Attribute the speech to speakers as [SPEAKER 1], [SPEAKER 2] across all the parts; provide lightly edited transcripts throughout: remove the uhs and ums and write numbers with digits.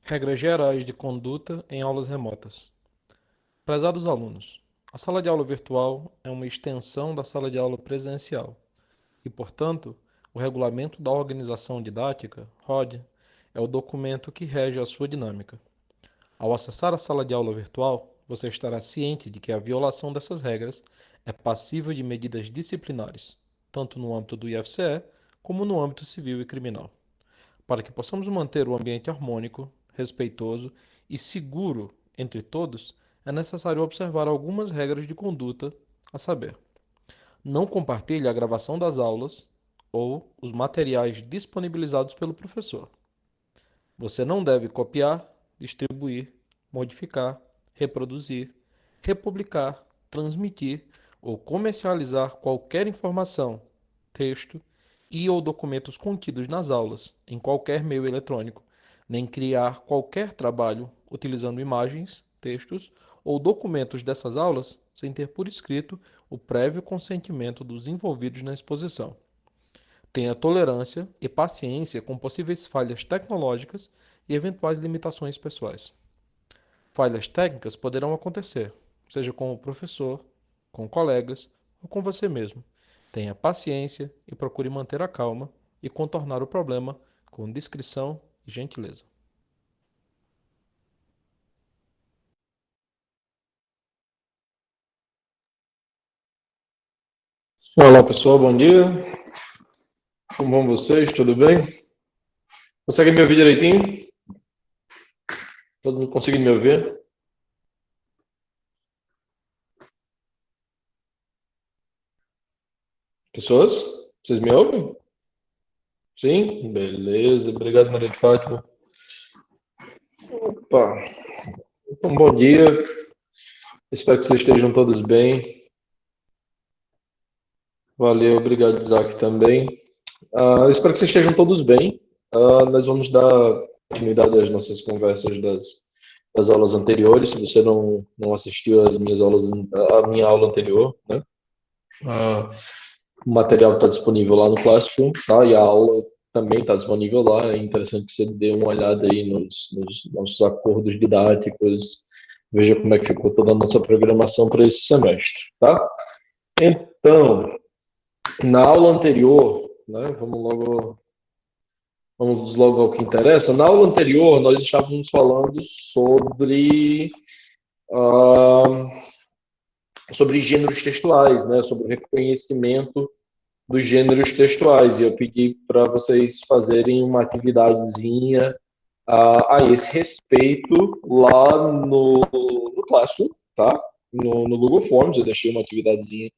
[SPEAKER 1] Regras gerais de conduta em aulas remotas. Prezados alunos, a sala de aula virtual é uma extensão da sala de aula presencial e, portanto, o Regulamento da Organização Didática, ROD, é o documento que rege a sua dinâmica. Ao acessar a sala de aula virtual, você estará ciente de que a violação dessas regras é passível de medidas disciplinares, tanto no âmbito do IFCE como no âmbito civil e criminal. Para que possamos manter o ambiente harmônico, respeitoso e seguro entre todos, é necessário observar algumas regras de conduta, a saber: não compartilhe a gravação das aulas ou os materiais disponibilizados pelo professor. Você não deve copiar, distribuir, modificar, reproduzir, republicar, transmitir ou comercializar qualquer informação, texto e/ou documentos contidos nas aulas, em qualquer meio eletrônico, nem criar qualquer trabalho utilizando imagens, textos ou documentos dessas aulas sem ter por escrito o prévio consentimento dos envolvidos na exposição. Tenha tolerância e paciência com possíveis falhas tecnológicas e eventuais limitações pessoais. Falhas técnicas poderão acontecer, seja com o professor, com colegas ou com você mesmo. Tenha paciência e procure manter a calma e contornar o problema com discrição e gentileza. Olá pessoal, bom dia. Como vão vocês? Tudo bem? Conseguem me ouvir direitinho? Todo mundo conseguindo me ouvir? Pessoas? Vocês me ouvem? Sim? Beleza. Obrigado, Maria de Fátima. Opa. Então, bom dia. Espero que vocês estejam todos bem. Valeu, obrigado, Isaac, também. Espero que vocês estejam todos bem. Nós vamos dar continuidade às nossas conversas das aulas anteriores. Se você não assistiu às minhas aulas, à minha aula anterior, né? O material está disponível lá no Classroom, tá? E a aula também está disponível lá. É interessante que você dê uma olhada aí nos nossos acordos didáticos, veja como é que ficou toda a nossa programação para esse semestre, tá? Então, na aula anterior, né, vamos logo ao que interessa. Na aula anterior, nós estávamos falando sobre gêneros textuais, né, sobre o reconhecimento dos gêneros textuais. E eu pedi para vocês fazerem uma atividadezinha a esse respeito lá no Classroom, tá? No Google Forms, eu deixei uma atividadezinha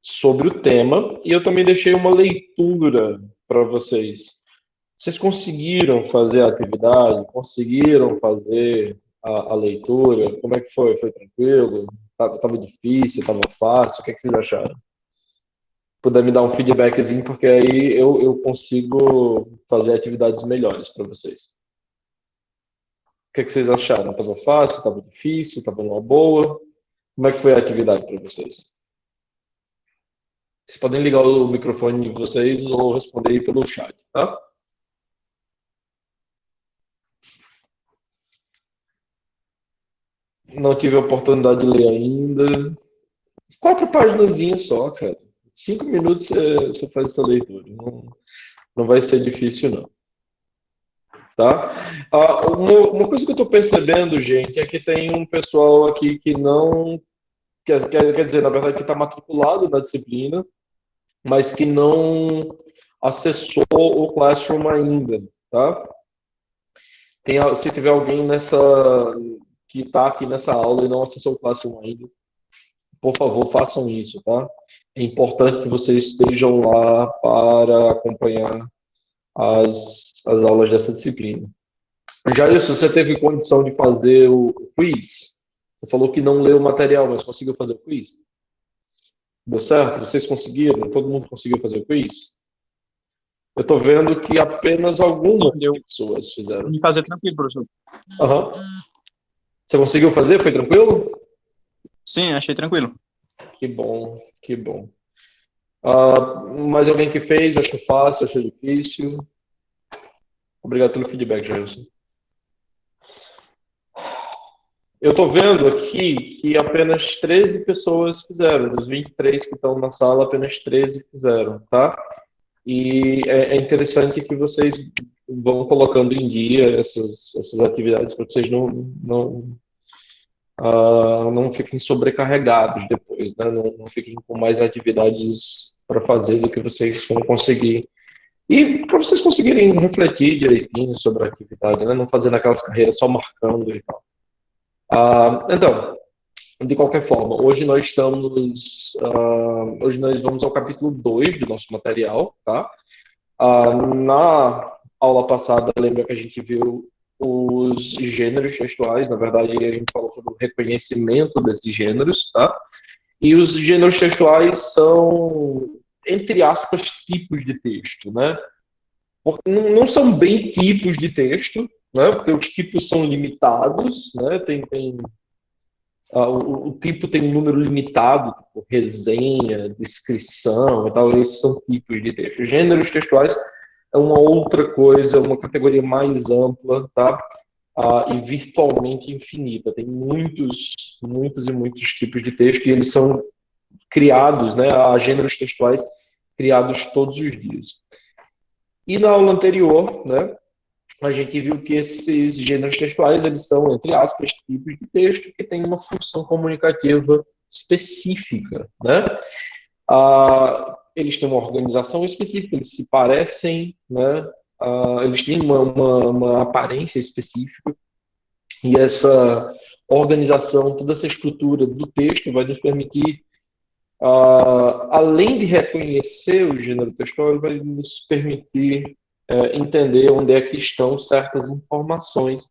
[SPEAKER 1] sobre o tema e eu também deixei uma leitura para vocês. Vocês conseguiram fazer a atividade? Conseguiram fazer a leitura? Como é que foi? Foi tranquilo? Tava difícil? Tava fácil? O que é que vocês acharam? Puder me dar um feedbackzinho, porque aí eu consigo fazer atividades melhores para vocês. O que é que vocês acharam? Tava fácil? Tava difícil? Tava uma boa? Como é que foi a atividade para vocês? Vocês podem ligar o microfone de vocês ou responder aí pelo chat, tá? Não tive a oportunidade de ler ainda. 4 páginas só, cara. 5 minutos você faz essa leitura. Não vai ser difícil, não. Tá? Uma coisa que eu estou percebendo, gente, é que tem um pessoal aqui que não. Quer dizer, na verdade, que está matriculado na disciplina, mas que não acessou o Classroom ainda, tá? Se tiver alguém que está aqui nessa aula e não acessou o Classroom ainda, por favor, façam isso, tá? É importante que vocês estejam lá para acompanhar as aulas dessa disciplina. Já isso, você teve condição de fazer o quiz? Você falou que não leu o material, mas conseguiu fazer o quiz? Deu certo? Vocês conseguiram? Todo mundo conseguiu fazer o quiz? Eu estou vendo que apenas
[SPEAKER 2] Sim,
[SPEAKER 1] algumas
[SPEAKER 2] deu
[SPEAKER 1] pessoas fizeram.
[SPEAKER 2] de fazer tranquilo, professor.
[SPEAKER 1] Aham. Você conseguiu fazer? Foi tranquilo?
[SPEAKER 2] Sim, achei tranquilo.
[SPEAKER 1] Que bom, que bom. Mais alguém que fez? Achou fácil? Achou difícil? Obrigado pelo feedback, Jailson. Eu estou vendo aqui que apenas 13 pessoas fizeram. Dos 23 que estão na sala, apenas 13 fizeram, tá? E é interessante que vocês vão colocando em dia essas atividades para que vocês não fiquem sobrecarregados depois, né? Não fiquem com mais atividades para fazer do que vocês vão conseguir. E para vocês conseguirem refletir direitinho sobre a atividade, né? Não fazendo aquelas carreiras só marcando e tal. Então, de qualquer forma, hoje nós vamos ao capítulo 2 do nosso material, tá? Na aula passada, lembra que a gente viu os gêneros textuais, na verdade, a gente falou sobre o reconhecimento desses gêneros, tá? E os gêneros textuais são, entre aspas, tipos de texto, né? Não são bem tipos de texto, né? Porque os tipos são limitados, né? O tipo tem um número limitado, tipo resenha, descrição e tal, esses são tipos de texto. Gêneros textuais é uma outra coisa, uma categoria mais ampla, tá? E virtualmente infinita. Tem muitos e muitos tipos de texto e eles são criados, né? Há gêneros textuais criados todos os dias. E na aula anterior, né? A gente viu que esses gêneros textuais, eles são, entre aspas, tipos de texto que têm uma função comunicativa específica, né? Eles têm uma organização específica, eles se parecem, né? Eles têm uma aparência específica e essa organização, toda essa estrutura do texto vai nos permitir, além de reconhecer o gênero textual, vai nos permitir entender onde é que estão certas informações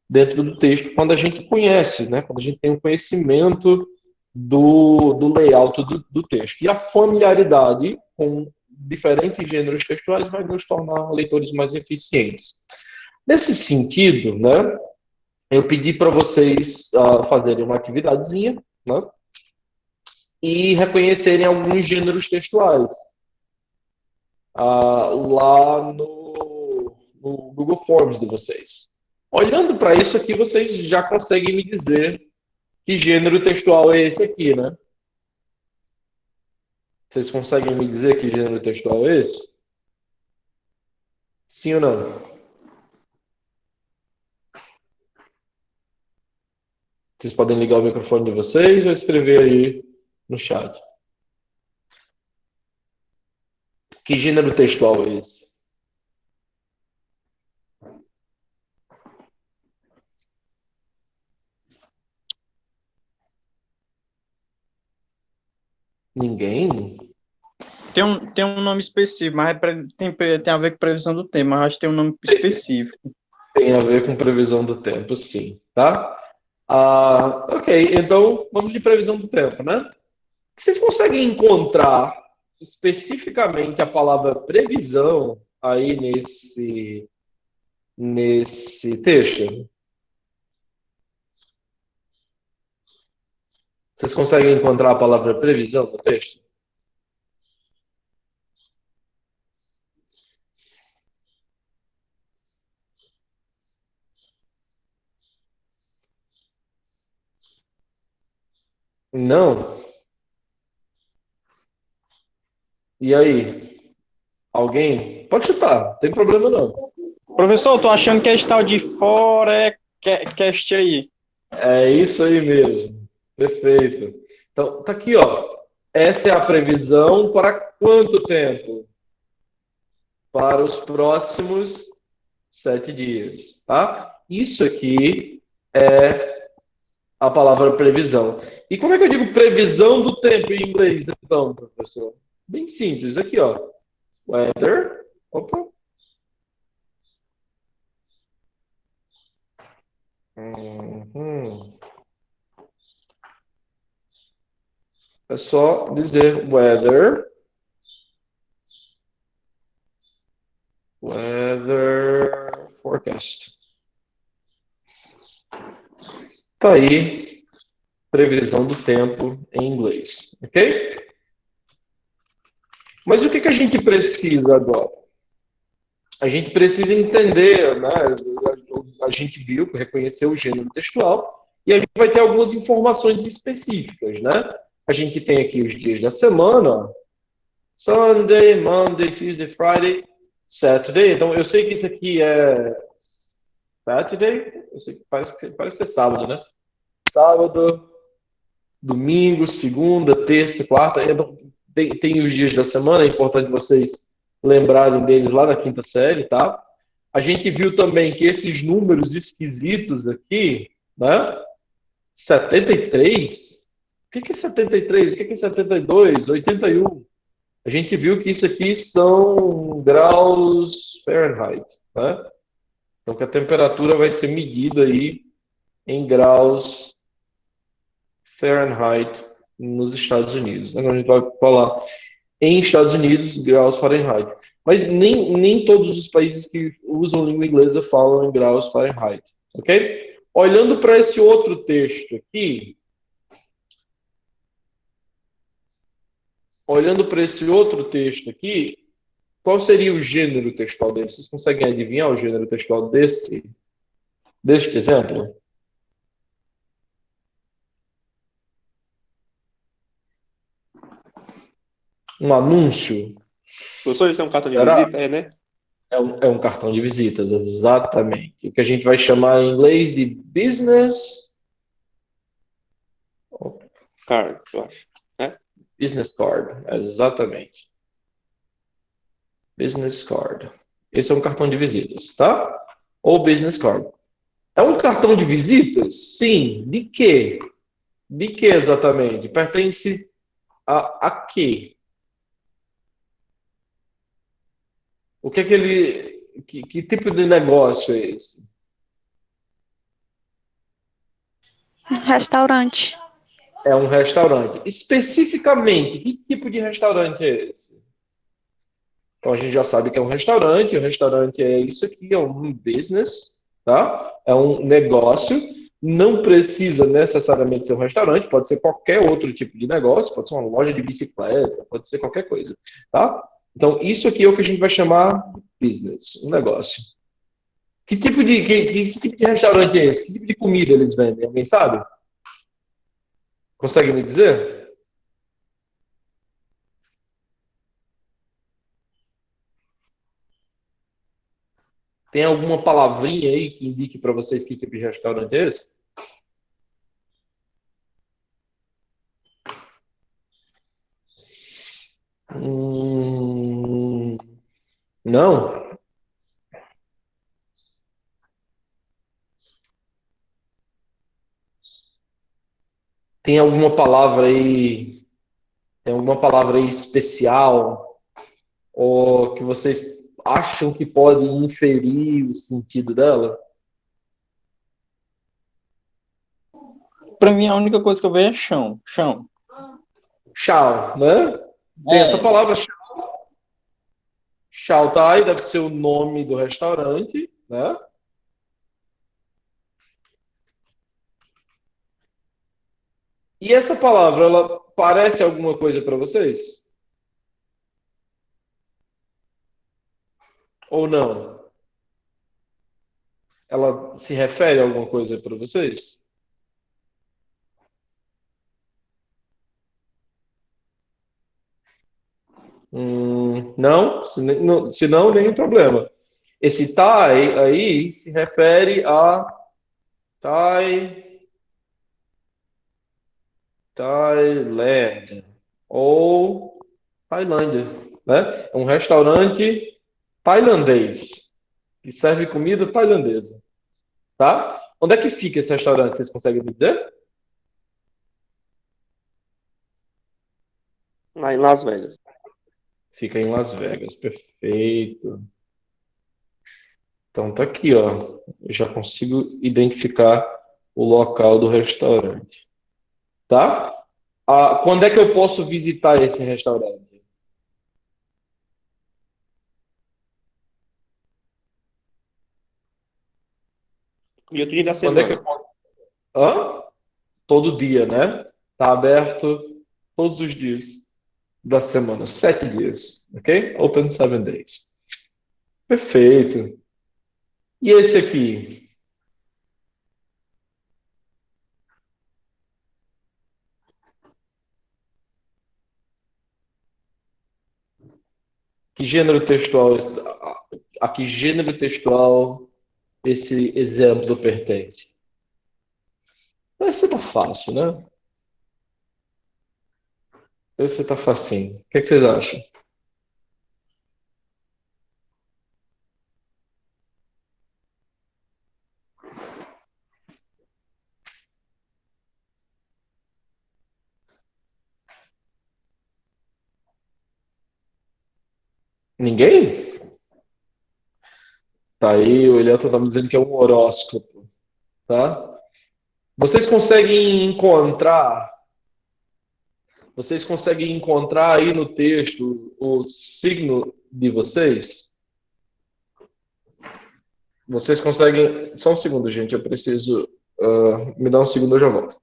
[SPEAKER 1] dentro do texto, quando a gente conhece, né? Quando a gente tem um conhecimento do layout do texto. E a familiaridade com diferentes gêneros textuais vai nos tornar leitores mais eficientes. Nesse sentido, né, eu pedi para vocês fazerem uma atividadezinha, né, e reconhecerem alguns gêneros textuais lá no Google Forms de vocês. Olhando para isso aqui, vocês já conseguem me dizer que gênero textual é esse aqui, né? Vocês conseguem me dizer que gênero textual é esse? Sim ou não? Vocês podem ligar o microfone de vocês ou escrever aí no chat. Que gênero textual é esse? Ninguém?
[SPEAKER 2] Tem um nome específico, mas tem a ver com previsão do tempo, mas eu acho que tem um nome específico.
[SPEAKER 1] Tem a ver com previsão do tempo, sim, tá? Ok, então vamos de previsão do tempo, né? Vocês conseguem encontrar especificamente a palavra previsão aí nesse texto? Vocês conseguem encontrar a palavra previsão no texto? Não? E aí? Alguém? Pode chutar, não tem problema não.
[SPEAKER 2] Professor, eu tô achando que é esse tal de forecast aí.
[SPEAKER 1] É isso aí mesmo. Perfeito. Então, tá aqui, ó. Essa é a previsão para quanto tempo? Para os próximos 7 dias, tá? Isso aqui é a palavra previsão. E como é que eu digo previsão do tempo em inglês, então, professor? Bem simples, aqui, ó. Weather. Opa. Uhum. É só dizer weather forecast. Tá aí, previsão do tempo em inglês, ok? Mas o que a gente precisa agora? a gente precisa entender, né? A gente viu, reconheceu o gênero textual, e a gente vai ter algumas informações específicas, né? A gente tem aqui os dias da semana, ó. Sunday, Monday, Tuesday, Friday, Saturday. Então, eu sei que isso aqui é Saturday, eu sei que parece ser sábado, né? Sábado, domingo, segunda, terça, quarta. Então, tem os dias da semana, é importante vocês lembrarem deles lá na quinta série, tá? A gente viu também que esses números esquisitos aqui, né? 73? O que é 73? O que é 72? 81? A gente viu que isso aqui são graus Fahrenheit, né? Então, que a temperatura vai ser medida aí em graus Fahrenheit nos Estados Unidos. Agora a gente vai falar em Estados Unidos, graus Fahrenheit. Mas nem todos os países que usam língua inglesa falam em graus Fahrenheit, ok? Olhando para esse outro texto aqui, qual seria o gênero textual dele? Vocês conseguem adivinhar o gênero textual deste exemplo? Um anúncio?
[SPEAKER 3] Professor, isso é um cartão de
[SPEAKER 1] Será?
[SPEAKER 3] visita? É, né?
[SPEAKER 1] É um cartão de visitas, exatamente. O que a gente vai chamar em inglês de business,
[SPEAKER 3] Card, eu acho.
[SPEAKER 1] business card, exatamente. Business card. Esse é um cartão de visitas, tá? Ou business card. É um cartão de visitas? Sim. De quê? De que exatamente? Pertence a quê? O que é que ele. Que tipo de negócio é esse?
[SPEAKER 4] Restaurante.
[SPEAKER 1] É um restaurante. Especificamente, que tipo de restaurante é esse? Então a gente já sabe que é um restaurante, o restaurante é isso aqui, é um business, tá? É um negócio, não precisa necessariamente ser um restaurante, pode ser qualquer outro tipo de negócio, pode ser uma loja de bicicleta, pode ser qualquer coisa, tá? Então isso aqui é o que a gente vai chamar de business, um negócio. Que tipo de restaurante é esse? Que tipo de comida eles vendem? Alguém sabe? Consegue me dizer? Tem alguma palavrinha aí que indique para vocês que tipo de restaurante é esse? Não? Tem alguma palavra aí, tem alguma palavra aí especial ou que vocês acham que pode inferir o sentido dela?
[SPEAKER 2] Pra mim, a única coisa que eu vejo é chão. Chão.
[SPEAKER 1] Chau, né? Tem essa
[SPEAKER 2] É,
[SPEAKER 1] palavra chau tai, deve ser o nome do restaurante, né? E essa palavra, ela parece alguma coisa para vocês? Ou não? Ela se refere a alguma coisa para vocês? Não? Se não, nenhum problema. Esse Thai aí se refere a Thai, Thailand ou Tailândia, né? É um restaurante tailandês que serve comida tailandesa, tá? Onde é que fica esse restaurante? Vocês conseguem me dizer?
[SPEAKER 3] Lá em Las Vegas.
[SPEAKER 1] Fica em Las Vegas, perfeito. Então tá aqui, ó. Eu já consigo identificar o local do restaurante, tá? Quando é que eu posso visitar esse restaurante?
[SPEAKER 3] E outro dia da
[SPEAKER 1] Quando é que eu
[SPEAKER 3] semana.
[SPEAKER 1] posso? Hã? Todo dia, né? Tá aberto todos os dias da semana, 7 dias, ok? Open 7 days. Perfeito. E esse aqui? Que gênero textual, a que gênero textual esse exemplo pertence? Esse tá fácil, né? Esse tá facinho. O que é que vocês acham? Ninguém? Tá aí, o Elielton tá me dizendo que é um horóscopo, tá? Vocês conseguem encontrar, vocês conseguem encontrar aí no texto o signo de vocês? Vocês conseguem. Só um segundo, gente. Eu preciso. Me dá um segundo, eu já volto.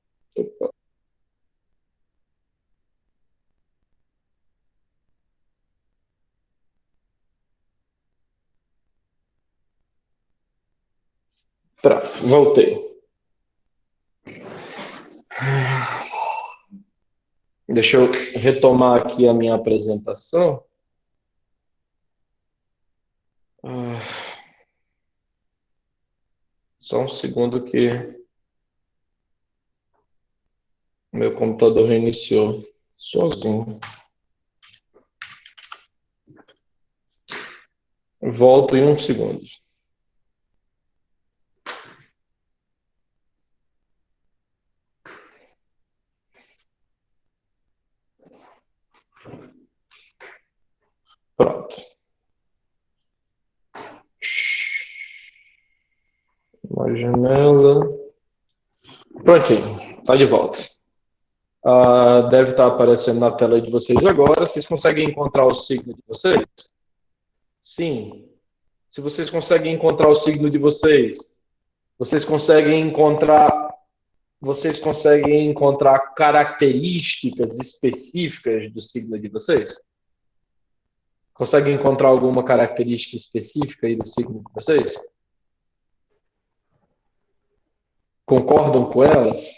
[SPEAKER 1] Pronto, voltei. Deixa eu retomar aqui a minha apresentação. Só um segundo que meu computador reiniciou sozinho. Volto em um segundo. Pronto. Uma janela. Prontinho, tá de volta. Deve estar aparecendo na tela de vocês agora. Vocês conseguem encontrar o signo de vocês? Sim. Se vocês conseguem encontrar o signo de vocês, vocês conseguem encontrar características específicas do signo de vocês? Conseguem encontrar alguma característica específica aí do signo de vocês? Concordam com elas?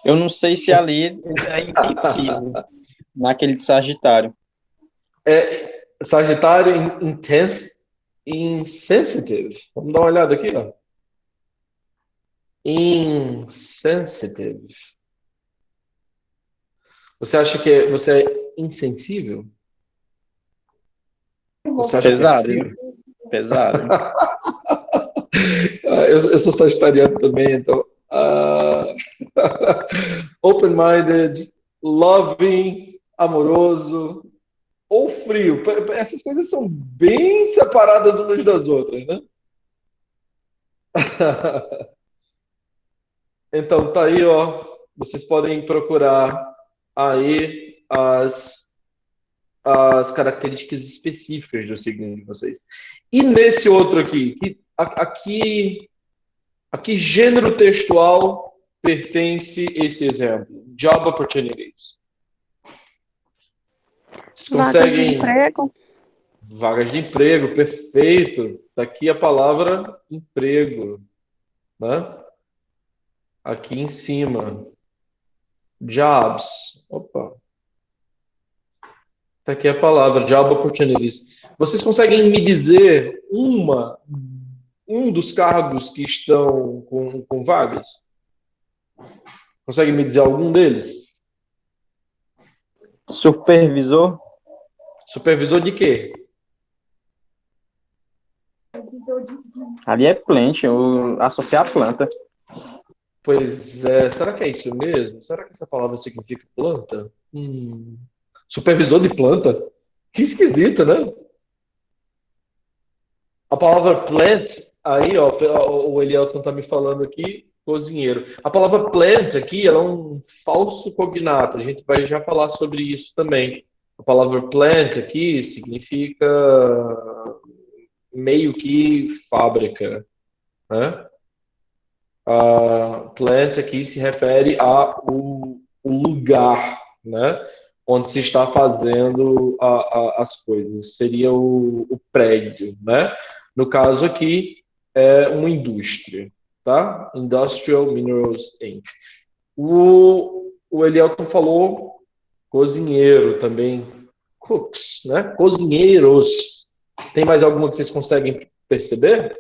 [SPEAKER 2] Eu não sei se ali é intensivo, naquele de Sagitário.
[SPEAKER 1] Sagitário insensitive. Vamos dar uma olhada aqui, ó. Insensitive. Você acha que você é insensível? Você acha
[SPEAKER 2] Pesado,
[SPEAKER 1] que é frio?
[SPEAKER 2] pesado.
[SPEAKER 1] Eu sou sagitariano também, então. Open-minded, loving, amoroso ou frio. Essas coisas são bem separadas umas das outras, né? Então, tá aí, ó. Vocês podem procurar aí as características específicas do signo de vocês. E nesse outro aqui, a que gênero textual pertence esse exemplo? Job opportunities. Vocês
[SPEAKER 4] Vagas de
[SPEAKER 1] conseguem.
[SPEAKER 4] emprego.
[SPEAKER 1] Vagas de emprego, perfeito. Está aqui a palavra emprego, né? Aqui em cima. Jobs. Opa. Está aqui a palavra job opportunities. Vocês conseguem me dizer um dos cargos que estão com vagas? Conseguem me dizer algum deles?
[SPEAKER 2] Supervisor?
[SPEAKER 1] Supervisor de quê?
[SPEAKER 2] Ali é plant, associar a planta.
[SPEAKER 1] Pois é, será que é isso mesmo? Será que essa palavra significa planta? Supervisor de planta? Que esquisito, né? A palavra plant, aí, ó, o Elielton tá me falando aqui, cozinheiro. A palavra plant aqui, ela é um falso cognato. A gente vai já falar sobre isso também. A palavra plant aqui significa meio que fábrica, né? A plant aqui se refere ao lugar, né? Onde se está fazendo as coisas. Seria o prédio, né? No caso aqui, é uma indústria, tá? Industrial Minerals Inc. O Elielton falou cozinheiro também. Cooks, né? Cozinheiros. Tem mais alguma que vocês conseguem perceber?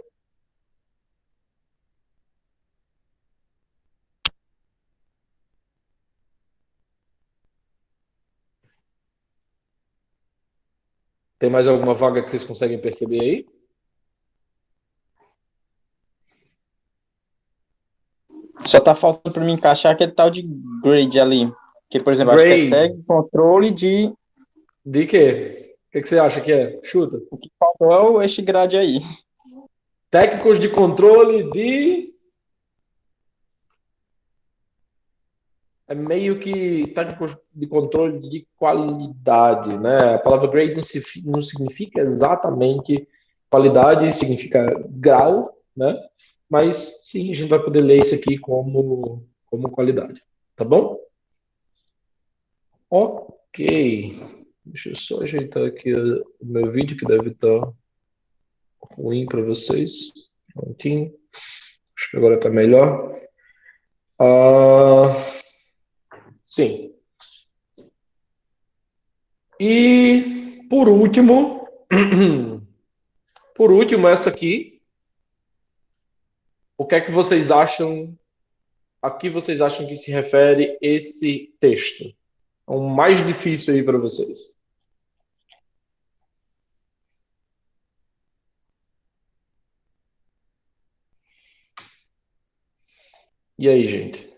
[SPEAKER 1] Tem mais alguma vaga que vocês conseguem perceber aí?
[SPEAKER 2] Só tá faltando para mim encaixar aquele tal de grade ali. Que, por exemplo, acho que é
[SPEAKER 1] Grade.
[SPEAKER 2] tag controle de.
[SPEAKER 1] De quê? O que você acha que é? Chuta.
[SPEAKER 2] O que faltou é este grade aí.
[SPEAKER 1] Técnicos de controle de... É meio que técnicos de controle de qualidade, né? A palavra grade não significa exatamente qualidade, significa grau, né? Mas sim, a gente vai poder ler isso aqui como qualidade, tá bom? Ok. Deixa eu só ajeitar aqui o meu vídeo, que deve estar ruim para vocês. Um pouquinho. Acho que agora está melhor. Ah, sim. E por último, essa aqui. O que é que vocês acham? A que vocês acham que se refere esse texto? É o mais difícil aí para vocês. E aí, gente?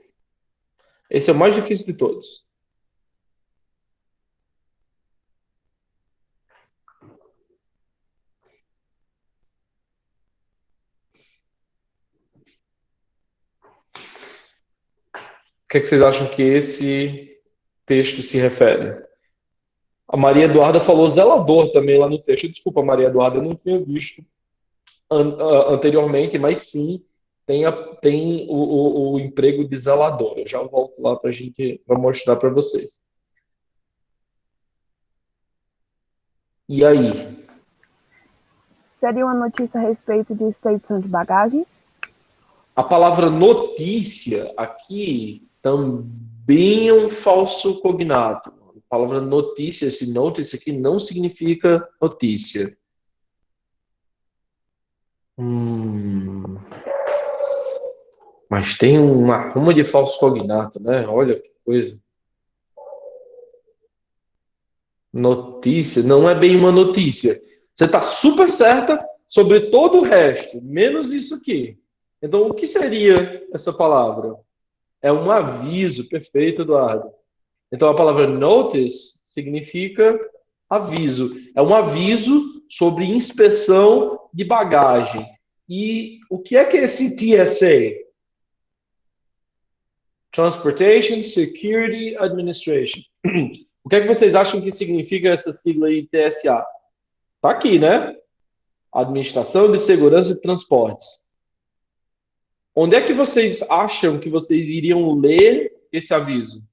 [SPEAKER 1] Esse é o mais difícil de todos. O que é que vocês acham que esse texto se refere? A Maria Eduarda falou zelador também lá no texto. Desculpa, Maria Eduarda, eu não tinha visto anteriormente, mas sim tem o emprego de zelador. Eu já volto lá para mostrar para vocês. E aí?
[SPEAKER 4] Seria uma notícia a respeito de expedição de bagagens?
[SPEAKER 1] A palavra notícia aqui também é um falso cognato. A palavra notícia, esse notice aqui não significa notícia. Mas tem uma ruma de falso cognato, né? Olha que coisa. Notícia não é bem uma notícia. Você está super certa sobre todo o resto, menos isso aqui. Então, o que seria essa palavra? É um aviso. Perfeito, Eduardo. Então, a palavra notice significa aviso. É um aviso sobre inspeção de bagagem. E o que é esse TSA? Transportation Security Administration. O que é que vocês acham que significa essa sigla aí, TSA? Tá aqui, né? Administração de Segurança de Transportes. Onde é que vocês acham que vocês iriam ler esse aviso?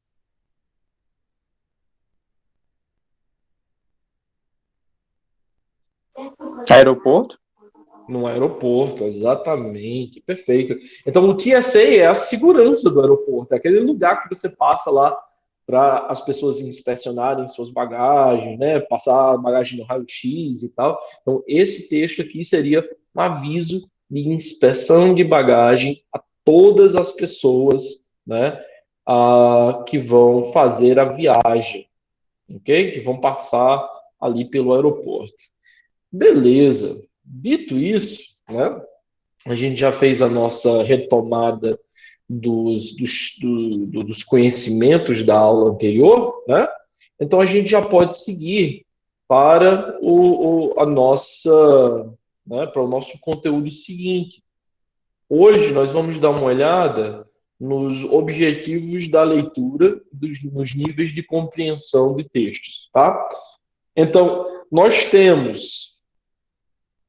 [SPEAKER 2] Aeroporto?
[SPEAKER 1] No aeroporto, exatamente, perfeito. Então, o TSA é a segurança do aeroporto, é aquele lugar que você passa lá para as pessoas inspecionarem suas bagagens, né? Passar a bagagem no raio-x e tal. Então, esse texto aqui seria um aviso de inspeção de bagagem a todas as pessoas, né? Que vão fazer a viagem, ok? Que vão passar ali pelo aeroporto. Beleza. Dito isso, né? A gente já fez a nossa retomada dos conhecimentos da aula anterior, né? Então a gente já pode seguir para a nossa, né, para o nosso conteúdo seguinte. Hoje nós vamos dar uma olhada nos objetivos da leitura, nos níveis de compreensão de textos, tá? Então, nós temos,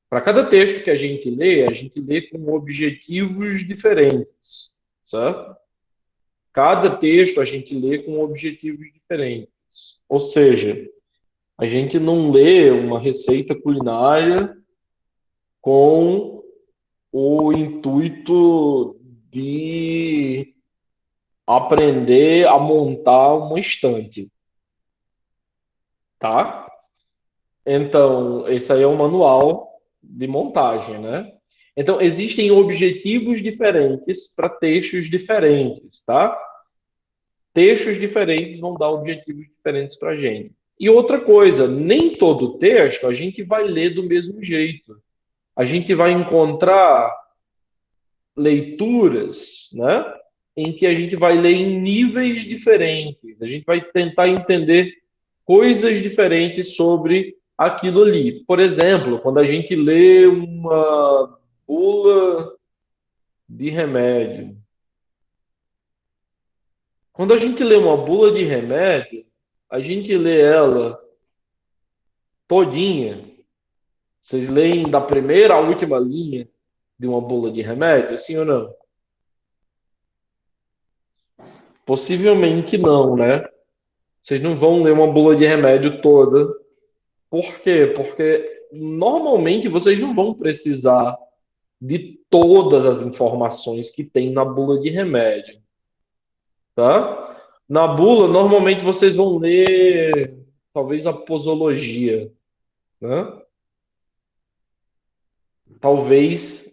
[SPEAKER 1] para cada texto que a gente lê com objetivos diferentes, certo? Cada texto a gente lê com objetivos diferentes. Ou seja, a gente não lê uma receita culinária com o intuito de aprender a montar uma estante, tá? Então, esse aí é o manual de montagem, né? Então, existem objetivos diferentes para textos diferentes, tá? Textos diferentes vão dar objetivos diferentes para a gente. E outra coisa, nem todo texto a gente vai ler do mesmo jeito. A gente vai encontrar leituras, né, em que a gente vai ler em níveis diferentes. A gente vai tentar entender coisas diferentes sobre aquilo ali. Por exemplo, quando a gente lê uma bula de remédio. Quando a gente lê uma bula de remédio, a gente lê ela todinha. Vocês leem da primeira à última linha de uma bula de remédio, sim ou não? Possivelmente não, né? Vocês não vão ler uma bula de remédio toda. Por quê? Porque normalmente vocês não vão precisar de todas as informações que tem na bula de remédio, tá? Na bula, normalmente vocês vão ler talvez a posologia, né? Talvez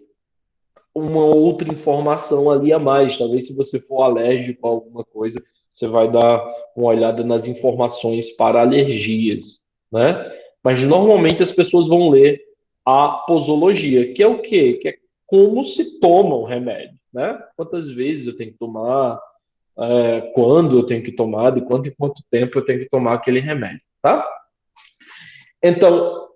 [SPEAKER 1] uma outra informação ali a mais. Talvez se você for alérgico a alguma coisa, você vai dar uma olhada nas informações para alergias, né? Mas normalmente as pessoas vão ler a posologia, que é o quê? Que é como se toma o remédio, né? Quantas vezes eu tenho que tomar, quando eu tenho que tomar, de quanto em quanto tempo eu tenho que tomar aquele remédio, tá? Então,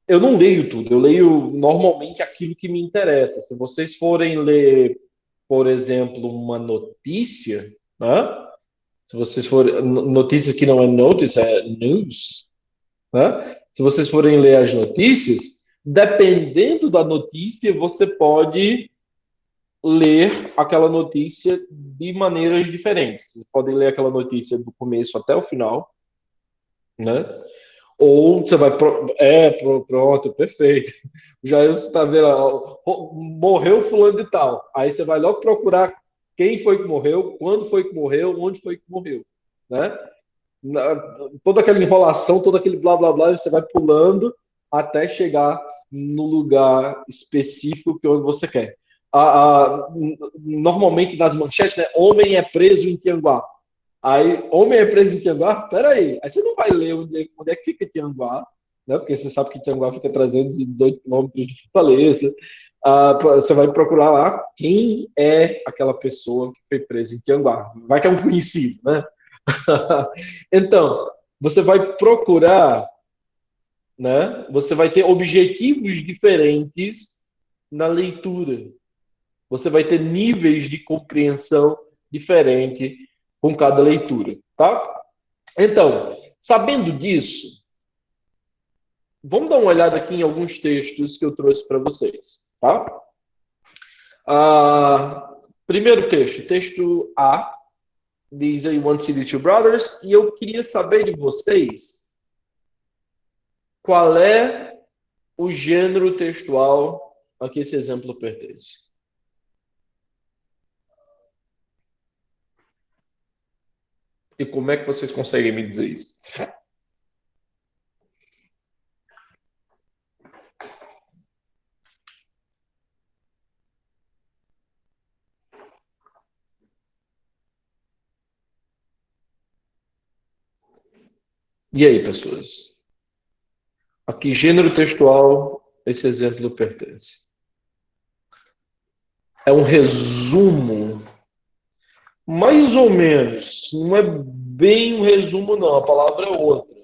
[SPEAKER 1] eu não leio tudo, eu leio normalmente aquilo que me interessa. Se vocês forem ler, por exemplo, uma notícia, né? Se vocês forem notícia que não é notice, é news, né? Se vocês forem ler as notícias, dependendo da notícia, você pode ler aquela notícia de maneiras diferentes. Vocês podem ler aquela notícia do começo até o final, né? Ou você vai. Pronto, perfeito. Já está vendo, morreu fulano de tal. Aí você vai logo procurar quem foi que morreu, quando foi que morreu, onde foi que morreu. Né? Toda aquela enrolação, todo aquele blá blá blá, você vai pulando até chegar no lugar específico que onde você quer. Normalmente nas manchetes, né? Homem é preso em Tianguá. Aí, homem é preso em Tianguá? Peraí. Aí você não vai ler onde é que fica Tianguá, né? Porque você sabe que Tianguá fica a 318 quilômetros de Fortaleza. Você vai procurar lá quem é aquela pessoa que foi presa em Tianguá. Vai que é um conhecido, né? Então, você vai procurar, né? Você vai ter objetivos diferentes na leitura. Você vai ter níveis de compreensão diferente com cada leitura, tá? Então, sabendo disso, vamos dar uma olhada aqui em alguns textos que eu trouxe para vocês, tá? Primeiro texto, texto A, diz aí One City, Two Brothers, e eu queria saber de vocês qual é o gênero textual a que esse exemplo pertence. E como é que vocês conseguem me dizer isso? E aí, pessoas? A que gênero textual esse exemplo pertence? É um resumo, mais ou menos. Não é bem um resumo, não. A palavra é outra.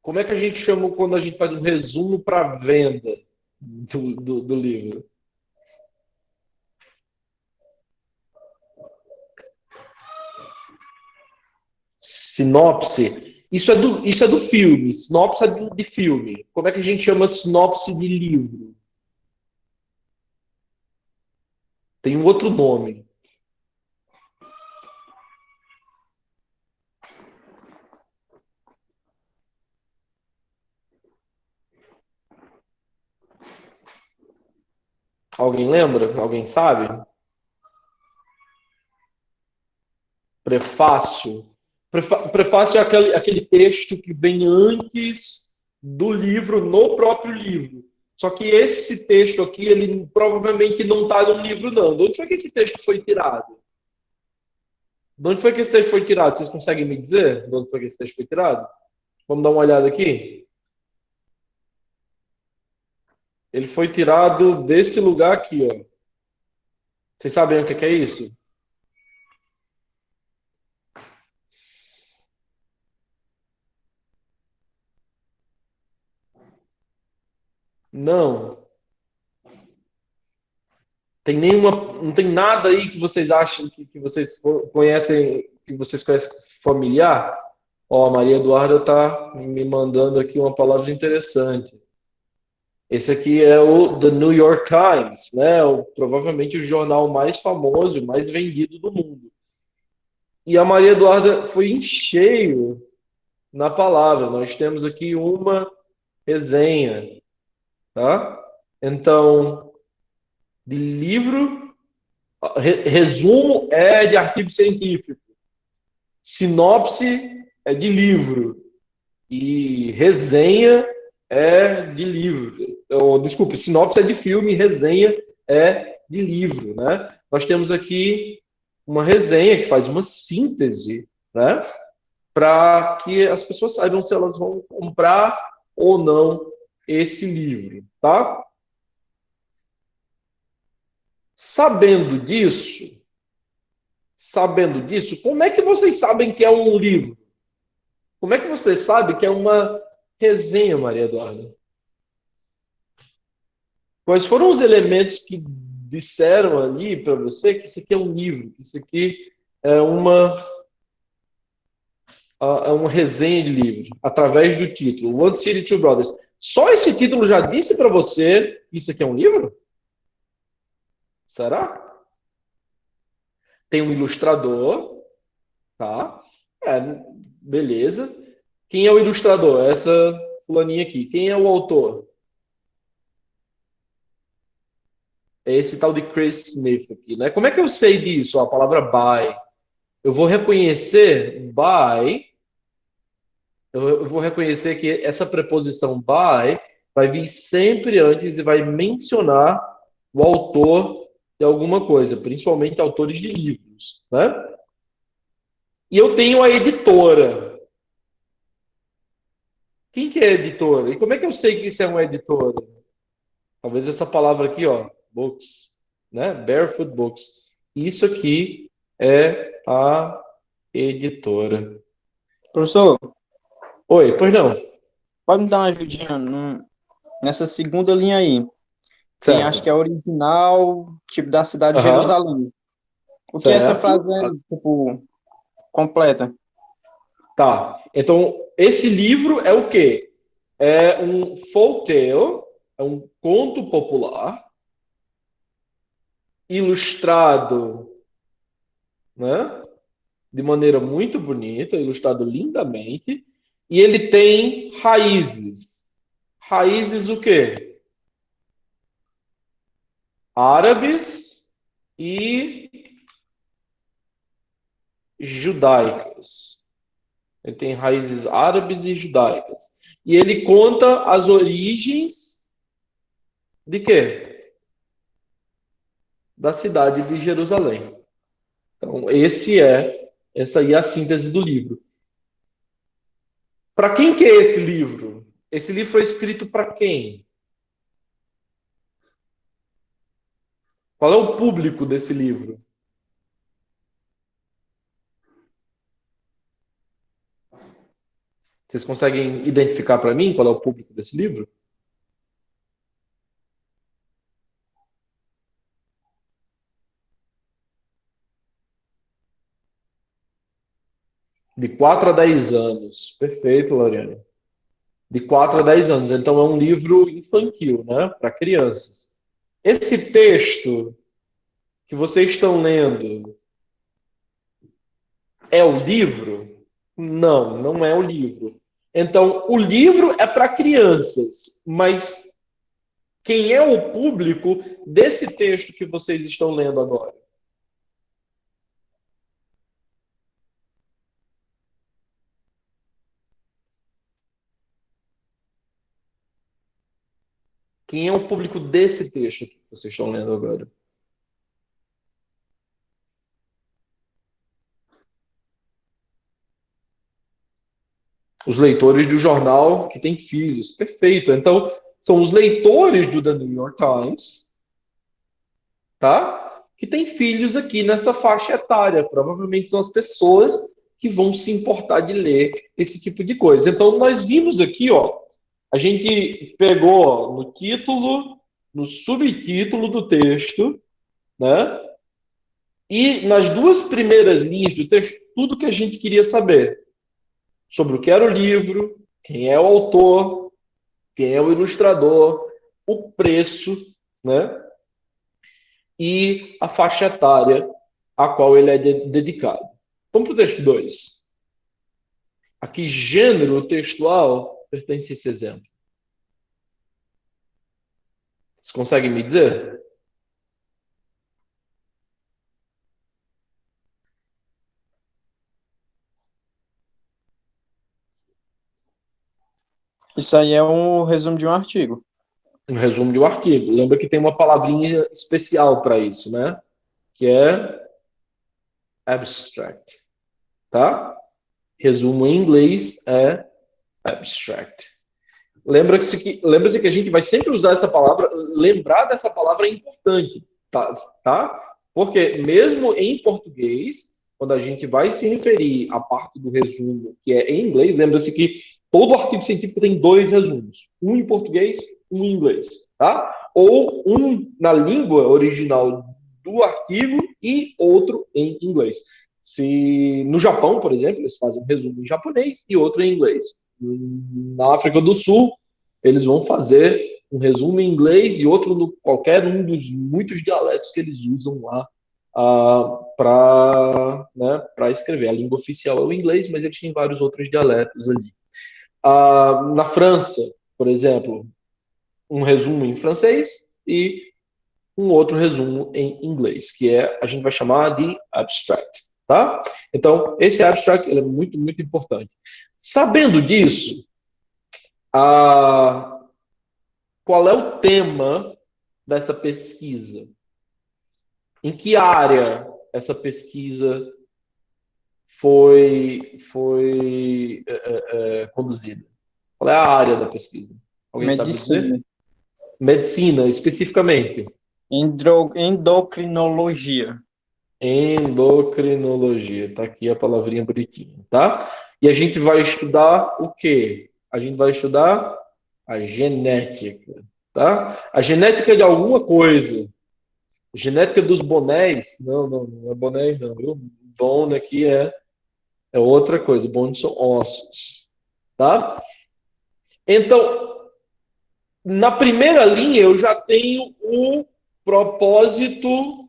[SPEAKER 1] Como é que a gente chama quando a gente faz um resumo para venda do livro? Sinopse. Isso é do filme. Sinopse é de filme. Como é que a gente chama sinopse de livro? Tem um outro nome. Alguém lembra? Alguém sabe? Prefácio. Prefácio é aquele texto que vem antes do livro, no próprio livro. Só que esse texto aqui, ele provavelmente não está no livro, não. De onde foi que esse texto foi tirado? De onde foi que esse texto foi tirado? Vocês conseguem me dizer de onde foi que esse texto foi tirado? Vamos dar uma olhada aqui? Ele foi tirado desse lugar aqui, ó. Vocês sabem o que é isso? Não. Não tem nada aí que vocês acham que vocês conhecem, familiar? Ó, a Maria Eduarda está me mandando aqui uma palavra interessante. Esse aqui é o The New York Times, né? Provavelmente o jornal mais famoso, mais vendido do mundo. E a Maria Eduarda foi em cheio na palavra. Nós temos aqui uma resenha, tá? Então, de livro, resumo é de artigo científico, sinopse é de livro e resenha é de livro. Desculpe, sinopse é de filme, resenha é de livro, né? Nós temos aqui uma resenha que faz uma síntese, né? Para que as pessoas saibam se elas vão comprar ou não esse livro, tá? Sabendo disso, como é que vocês sabem que é um livro? Como é que você sabe que é uma resenha, Maria Eduarda? Quais foram os elementos que disseram ali para você que isso aqui é um livro, que isso aqui é uma resenha de livro, através do título, One City, Two Brothers. Só esse título já disse para você que isso aqui é um livro? Será? Tem um ilustrador, tá? Beleza. Quem é o ilustrador? Essa fulaninha aqui. Quem é o autor? É esse tal de Chris Smith aqui, né? Como é que eu sei disso? A palavra by. Eu vou reconhecer by. Eu vou reconhecer que essa preposição by vai vir sempre antes e vai mencionar o autor de alguma coisa, principalmente autores de livros, né? E eu tenho a editora. Quem que é a editora? E como é que eu sei que isso é uma editora? Talvez essa palavra aqui, ó, books, né? Barefoot Books. Isso aqui é a editora.
[SPEAKER 2] Professor,
[SPEAKER 1] Oi, pois não.
[SPEAKER 2] pode me dar uma ajudinha nessa segunda linha aí? Tem,
[SPEAKER 1] Certo.
[SPEAKER 2] acho que é original, tipo, da cidade de Jerusalém. O que é essa
[SPEAKER 1] Certo.
[SPEAKER 2] frase aí, tipo, completa?
[SPEAKER 1] Tá. Então, esse livro é o quê? É um folk tale, é um conto popular, ilustrado, né? De maneira muito bonita, ilustrado lindamente, e ele tem raízes. Raízes o quê? Árabes e judaicas. Ele tem raízes árabes e judaicas. E ele conta as origens de quê? Da cidade de Jerusalém. Então, essa aí é a síntese do livro. Para quem que é esse livro? Esse livro foi escrito para quem? Qual é o público desse livro? Vocês conseguem identificar para mim qual é o público desse livro? De 4 a 10 anos. Perfeito, Loriane. De 4 a 10 anos. Então é um livro infantil, né? Para crianças. Esse texto que vocês estão lendo é o livro? Não, não é o livro. Então, o livro é para crianças, mas Quem é o público desse texto que vocês estão lendo agora? Quem é o público desse texto que vocês estão lendo agora? Os leitores do jornal que têm filhos. Perfeito. Então, são os leitores do The New York Times, tá? Que têm filhos aqui nessa faixa etária. Provavelmente são as pessoas que vão se importar de ler esse tipo de coisa. Então, nós vimos aqui, ó, a gente pegou ó, no título, no subtítulo do texto, né? E nas duas primeiras linhas do texto, tudo que a gente queria saber sobre o que era o livro, quem é o autor, quem é o ilustrador, o preço, né? E a faixa etária a qual ele é dedicado. Vamos para o texto 2. A que gênero textual pertence esse exemplo? Vocês conseguem me dizer?
[SPEAKER 2] Isso aí é um resumo de um artigo.
[SPEAKER 1] Um resumo de um artigo. Lembra que tem uma palavrinha especial para isso, né? Que é abstract, tá? Resumo em inglês é abstract. Lembra-se que a gente vai sempre usar essa palavra, lembrar dessa palavra é importante, tá? Porque mesmo em português, quando a gente vai se referir à parte do resumo que é em inglês, lembra-se que todo artigo científico tem dois resumos, um em português, um em inglês, tá? Ou um na língua original do artigo e outro em inglês. Se no Japão, por exemplo, eles fazem um resumo em japonês e outro em inglês. Na África do Sul, eles vão fazer um resumo em inglês e outro no qualquer um dos muitos dialetos que eles usam lá para escrever. A língua oficial é o inglês, mas eles têm vários outros dialetos ali. Na França, por exemplo, um resumo em francês e um outro resumo em inglês, que a gente vai chamar de abstract, tá? Então, esse abstract ele é muito, muito importante. Sabendo disso, qual é o tema dessa pesquisa? Em que área essa pesquisa foi conduzida? Qual é a área da pesquisa? Alguém sabe dizer? Medicina, especificamente.
[SPEAKER 2] Endocrinologia.
[SPEAKER 1] Endocrinologia. Está aqui a palavrinha bonitinha, tá? E a gente vai estudar o quê? A gente vai estudar a genética, tá? A genética de alguma coisa. Genética dos bonés? Não é boné, não. O bone aqui é outra coisa. Bones são ossos, tá? Então, na primeira linha, eu já tenho o propósito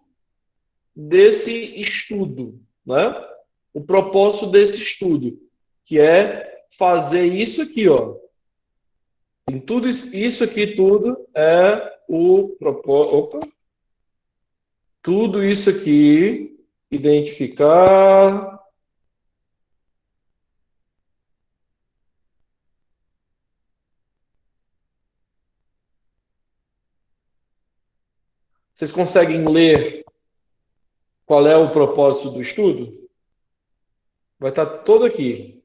[SPEAKER 1] desse estudo, né? O propósito desse estudo, que é fazer isso aqui, ó. Em tudo isso aqui, tudo é o propósito. Opa! Tudo isso aqui, identificar. Vocês conseguem ler qual é o propósito do estudo? Vai estar todo aqui.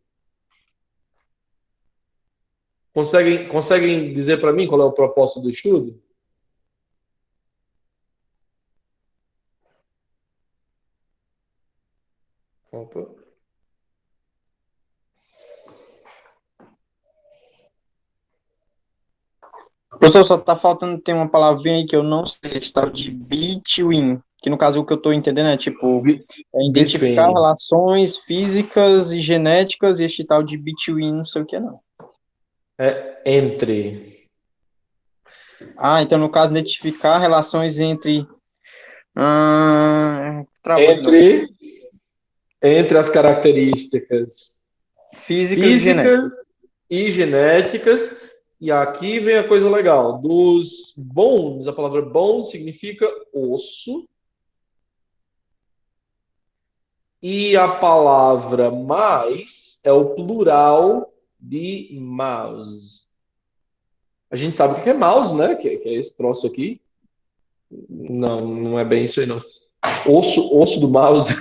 [SPEAKER 1] Conseguem dizer para mim qual é o propósito do estudo? Opa.
[SPEAKER 2] Professor, só tá faltando ter uma palavrinha aí que eu não sei, esse tal de between, que no caso o que eu tô entendendo é tipo, identificar relações físicas e genéticas e este tal de between, não sei o que não.
[SPEAKER 1] É entre.
[SPEAKER 2] Então no caso identificar relações entre
[SPEAKER 1] entre as características
[SPEAKER 2] físicas
[SPEAKER 1] e genéticas E aqui vem a coisa legal. Dos bones, a palavra bone significa osso. E a palavra mais é o plural de mouse. A gente sabe o que é mouse, né? Que é esse troço aqui. Não, não é bem isso aí, não. Osso do mouse.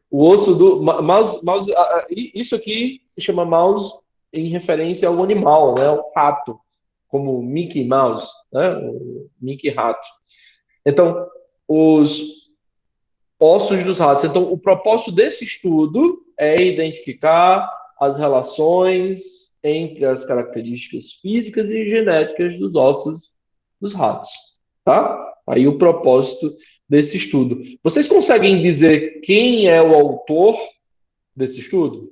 [SPEAKER 1] O osso do mouse. Isso aqui se chama mouse em referência ao animal, né? O rato, como Mickey Mouse, né? O Mickey Rato. Então, os ossos dos ratos. Então, o propósito desse estudo é identificar as relações entre as características físicas e genéticas dos ossos dos ratos, tá? Aí o propósito desse estudo. Vocês conseguem dizer quem é o autor desse estudo?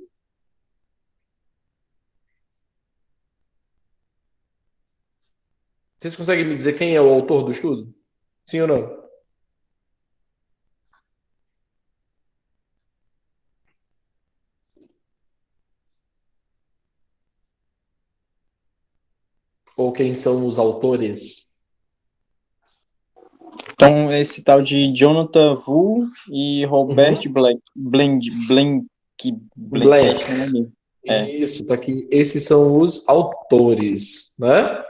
[SPEAKER 1] Vocês conseguem me dizer quem é o autor do estudo? Sim ou não? Ou quem são os autores?
[SPEAKER 2] Então, esse tal de Jonathan Wu e Robert
[SPEAKER 1] Uhum.
[SPEAKER 2] Esse
[SPEAKER 1] Blank.
[SPEAKER 2] nome é.
[SPEAKER 1] Isso, tá aqui. Esses são os autores, né?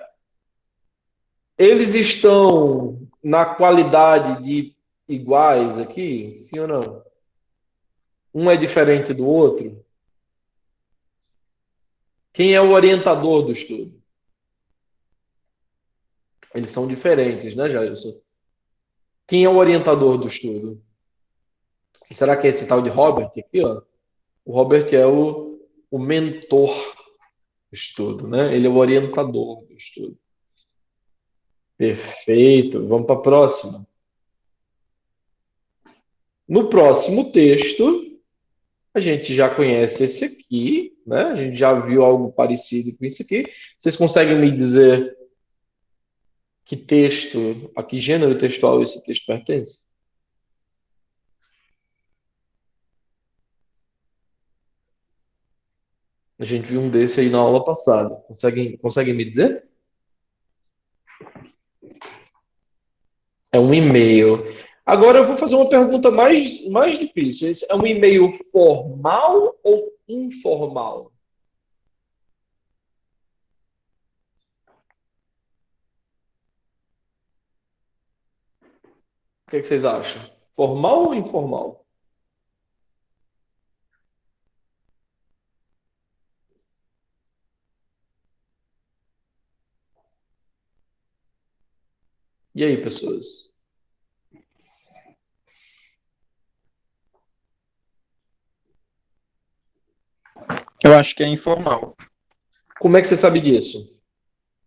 [SPEAKER 1] Eles estão na qualidade de iguais aqui? Sim ou não? Um é diferente do outro? Quem é o orientador do estudo? Eles são diferentes, né, Jailson? Quem é o orientador do estudo? Será que é esse tal de Robert aqui, ó? O Robert é o mentor do estudo, né? Ele é o orientador do estudo. Perfeito. Vamos para a próxima. No próximo texto, a gente já conhece esse aqui, né? A gente já viu algo parecido com isso aqui. Vocês conseguem me dizer que texto, a que gênero textual esse texto pertence? A gente viu um desse aí na aula passada. Conseguem me dizer? É um e-mail. Agora eu vou fazer uma pergunta mais difícil. Esse é um e-mail formal ou informal? O que é que vocês acham? Formal ou informal? E aí, pessoas?
[SPEAKER 2] Eu acho que é informal.
[SPEAKER 1] Como é que você sabe disso?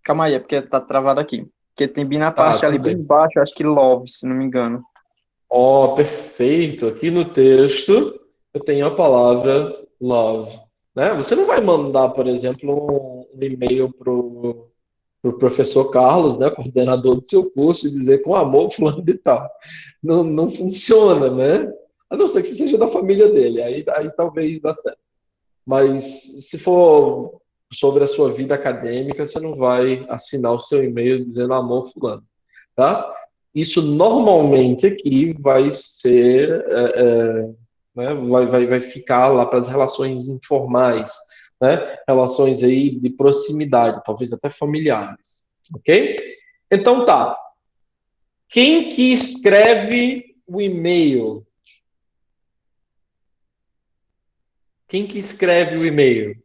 [SPEAKER 2] Calma aí, é porque tá travado aqui. Porque tem bem na
[SPEAKER 1] Tá,
[SPEAKER 2] parte ali,
[SPEAKER 1] tudo
[SPEAKER 2] bem
[SPEAKER 1] bem.
[SPEAKER 2] embaixo, eu acho que love, se não me engano.
[SPEAKER 1] Ó, perfeito. Aqui no texto eu tenho a palavra love, né? Você não vai mandar, por exemplo, um e-mail pro professor Carlos, né, coordenador do seu curso, e dizer com amor, fulano de tal. Não, não funciona, né? A não ser que você seja da família dele, aí talvez dá certo. Mas se for sobre a sua vida acadêmica, você não vai assinar o seu e-mail dizendo amor, fulano, tá? Isso normalmente aqui vai ser, né, vai ficar lá para as relações informais, né? Relações aí de proximidade, talvez até familiares, ok? Então tá. Quem que escreve o e-mail? Quem que escreve o e-mail?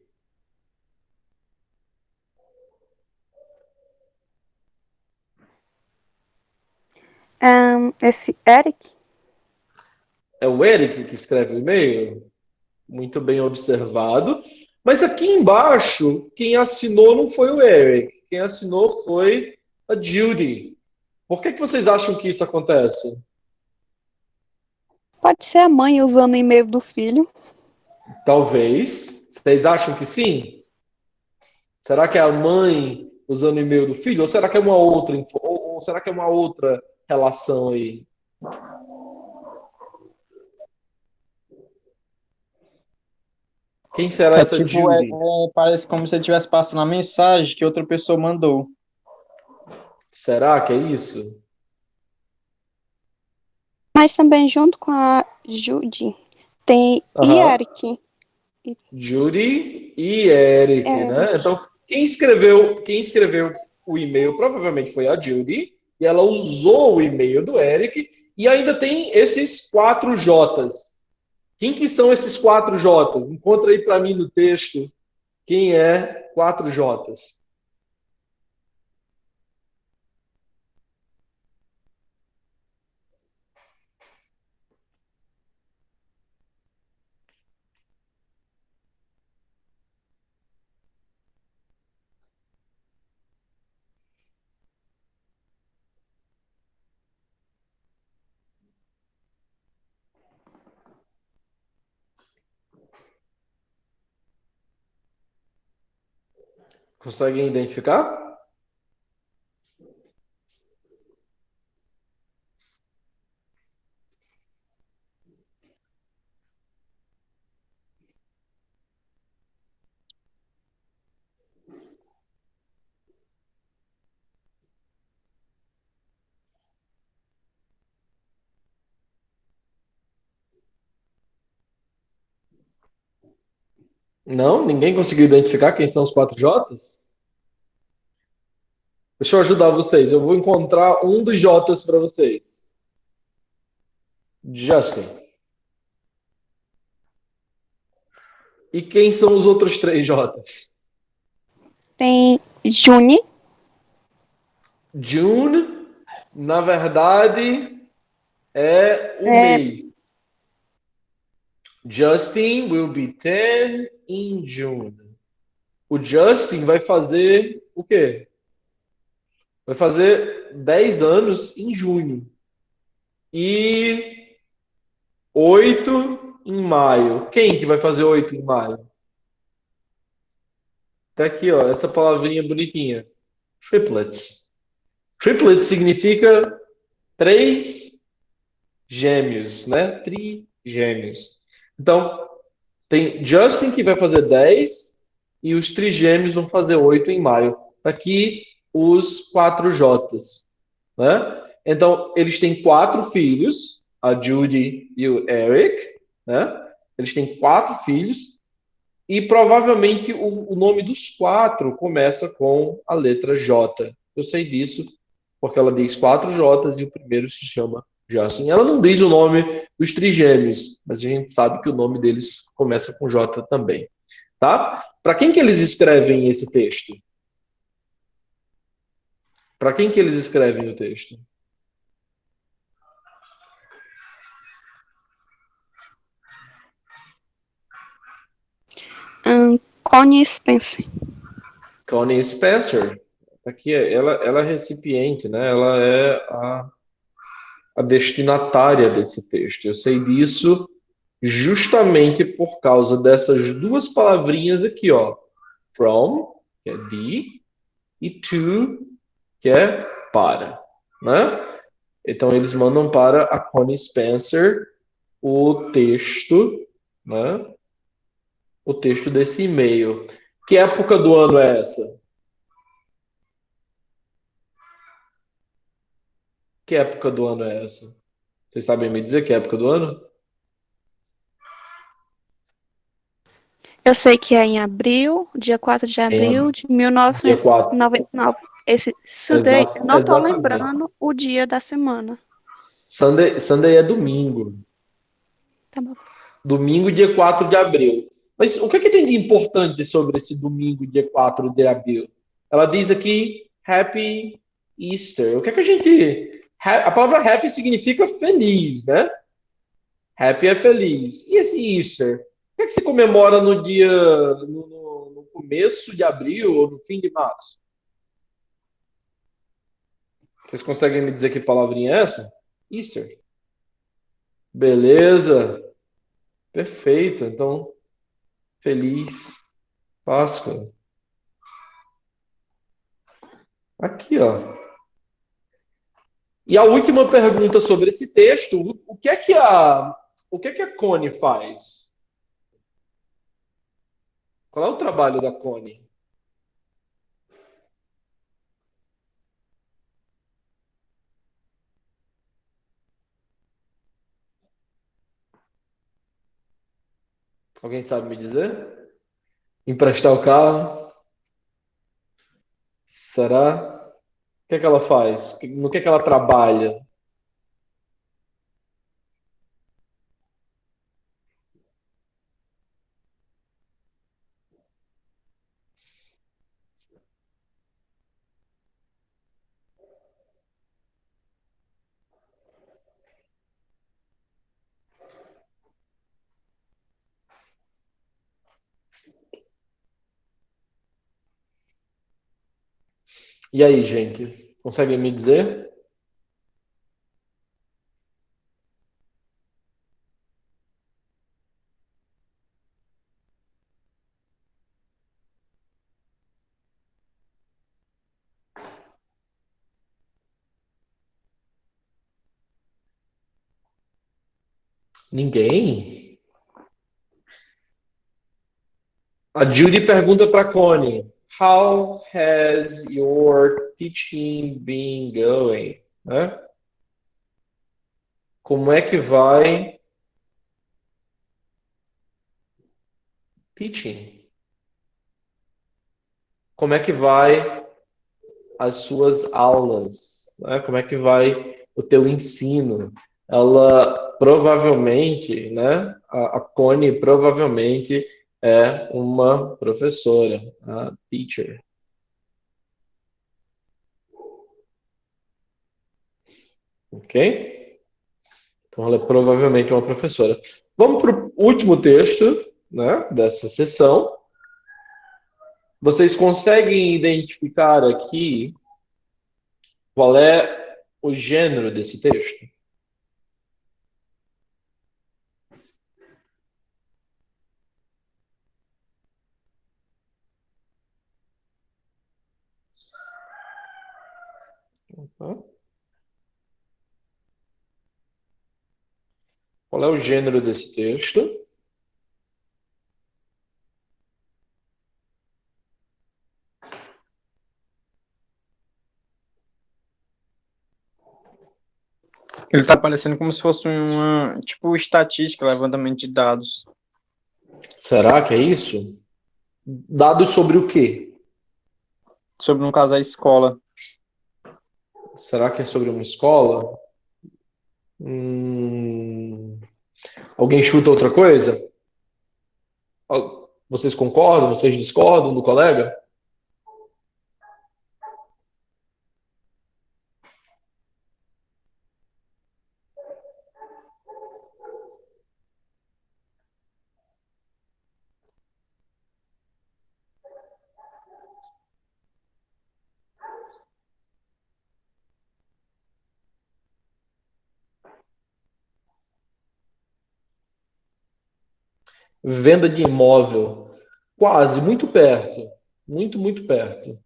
[SPEAKER 5] Esse Eric?
[SPEAKER 1] É o Eric que escreve o e-mail? Muito bem observado. Mas aqui embaixo, quem assinou não foi o Eric. Quem assinou foi a Judy. Por que vocês acham que isso acontece?
[SPEAKER 5] Pode ser a mãe usando o e-mail do filho.
[SPEAKER 1] Talvez. Vocês acham que sim? Será que é a mãe usando o e-mail do filho? Ou será que é uma outra, ou será que é uma outra relação aí? Quem será
[SPEAKER 2] É
[SPEAKER 1] essa
[SPEAKER 2] tipo,
[SPEAKER 1] Judy?
[SPEAKER 2] parece como se ele estivesse passando a mensagem que outra pessoa mandou.
[SPEAKER 1] Será que é isso?
[SPEAKER 5] Mas também junto com a Judy tem
[SPEAKER 1] Aham.
[SPEAKER 5] Eric.
[SPEAKER 1] Judy e Eric, né?
[SPEAKER 5] Eric.
[SPEAKER 1] Então, quem escreveu o e-mail provavelmente foi a Judy, e ela usou o e-mail do Eric, e ainda tem esses 4 J's. Quem que são esses 4 J's? Encontra aí para mim no texto quem é 4 J's. Conseguem identificar? Não? Ninguém conseguiu identificar quem são os 4 J's? Deixa eu ajudar vocês. Eu vou encontrar um dos J's para vocês. Justin. E quem são os outros 3 J's?
[SPEAKER 5] Tem June.
[SPEAKER 1] June, na verdade, é o
[SPEAKER 5] É,
[SPEAKER 1] mês. Justin will be 10 in June. O Justin vai fazer o quê? Vai fazer 10 anos em junho. E 8 em maio. Quem que vai fazer 8 em maio? Tá aqui, ó, essa palavrinha bonitinha. Triplets. Triplets significa 3 gêmeos, né? Trigêmeos. Então, tem Justin que vai fazer 10 e os trigêmeos vão fazer 8 em maio. Aqui os 4 J's, né? Então, eles têm 4 filhos, a Judy e o Eric, né? Eles têm 4 filhos e provavelmente o nome dos 4 começa com a letra J. Eu sei disso porque ela diz 4 J's e o primeiro se chama Justin. Ela não diz o nome dos trigêmeos, mas a gente sabe que o nome deles começa com J também, tá? Para quem que eles escrevem esse texto? Para quem que eles escrevem o texto?
[SPEAKER 5] Connie Spencer.
[SPEAKER 1] Connie Spencer. Aqui ela é recipiente, né? Ela é a destinatária desse texto. Eu sei disso justamente por causa dessas 2 palavrinhas aqui, ó. From, que é de, e to, que é para, né? Então eles mandam para a Connie Spencer o texto, né? O texto desse e-mail. Que época do ano é essa? Que época do ano é essa? Vocês sabem me dizer que época do ano?
[SPEAKER 5] Eu sei que é em abril, dia 4 de abril de
[SPEAKER 1] Dia 4.
[SPEAKER 5] 1999. Esse Sunday, eu não tô
[SPEAKER 1] Exatamente.
[SPEAKER 5] lembrando o dia da semana.
[SPEAKER 1] Sunday é domingo.
[SPEAKER 5] Tá bom.
[SPEAKER 1] Domingo, dia 4 de abril. Mas o que tem de importante sobre esse domingo, dia 4 de abril? Ela diz aqui Happy Easter. O que a gente. A palavra happy significa feliz, né? Happy é feliz. E esse Easter? O que se comemora no dia. No começo de abril ou no fim de março? Vocês conseguem me dizer que palavrinha é essa? Easter. Beleza. Perfeito. Então, feliz Páscoa. Aqui, ó. E a última pergunta sobre esse texto, o que é que a Connie faz? Qual é o trabalho da Connie? Alguém sabe me dizer? Emprestar o carro? Será? O que é que ela faz? No que é que ela trabalha? E aí, gente? Conseguem me dizer? Ninguém? A Judy pergunta para Connie: How has your teaching been going? Né? Como é que vai teaching? Como é que vai as suas aulas? Né? Como é que vai o teu ensino? Ela provavelmente, né? A Connie provavelmente é uma professora, a teacher. Ok? Então ela é provavelmente uma professora. Vamos para o último texto, né, dessa sessão. Vocês conseguem identificar aqui qual é o gênero desse texto? Uhum. Qual é o gênero desse texto?
[SPEAKER 2] Ele tá parecendo como se fosse uma, tipo, estatística, levantamento de dados.
[SPEAKER 1] Será que é isso? Dados sobre o quê?
[SPEAKER 2] Sobre, no caso, a escola.
[SPEAKER 1] Será que é sobre uma escola? Alguém chuta outra coisa? Vocês concordam? Vocês discordam do colega? Venda de imóvel. Quase, muito perto. Muito, muito perto.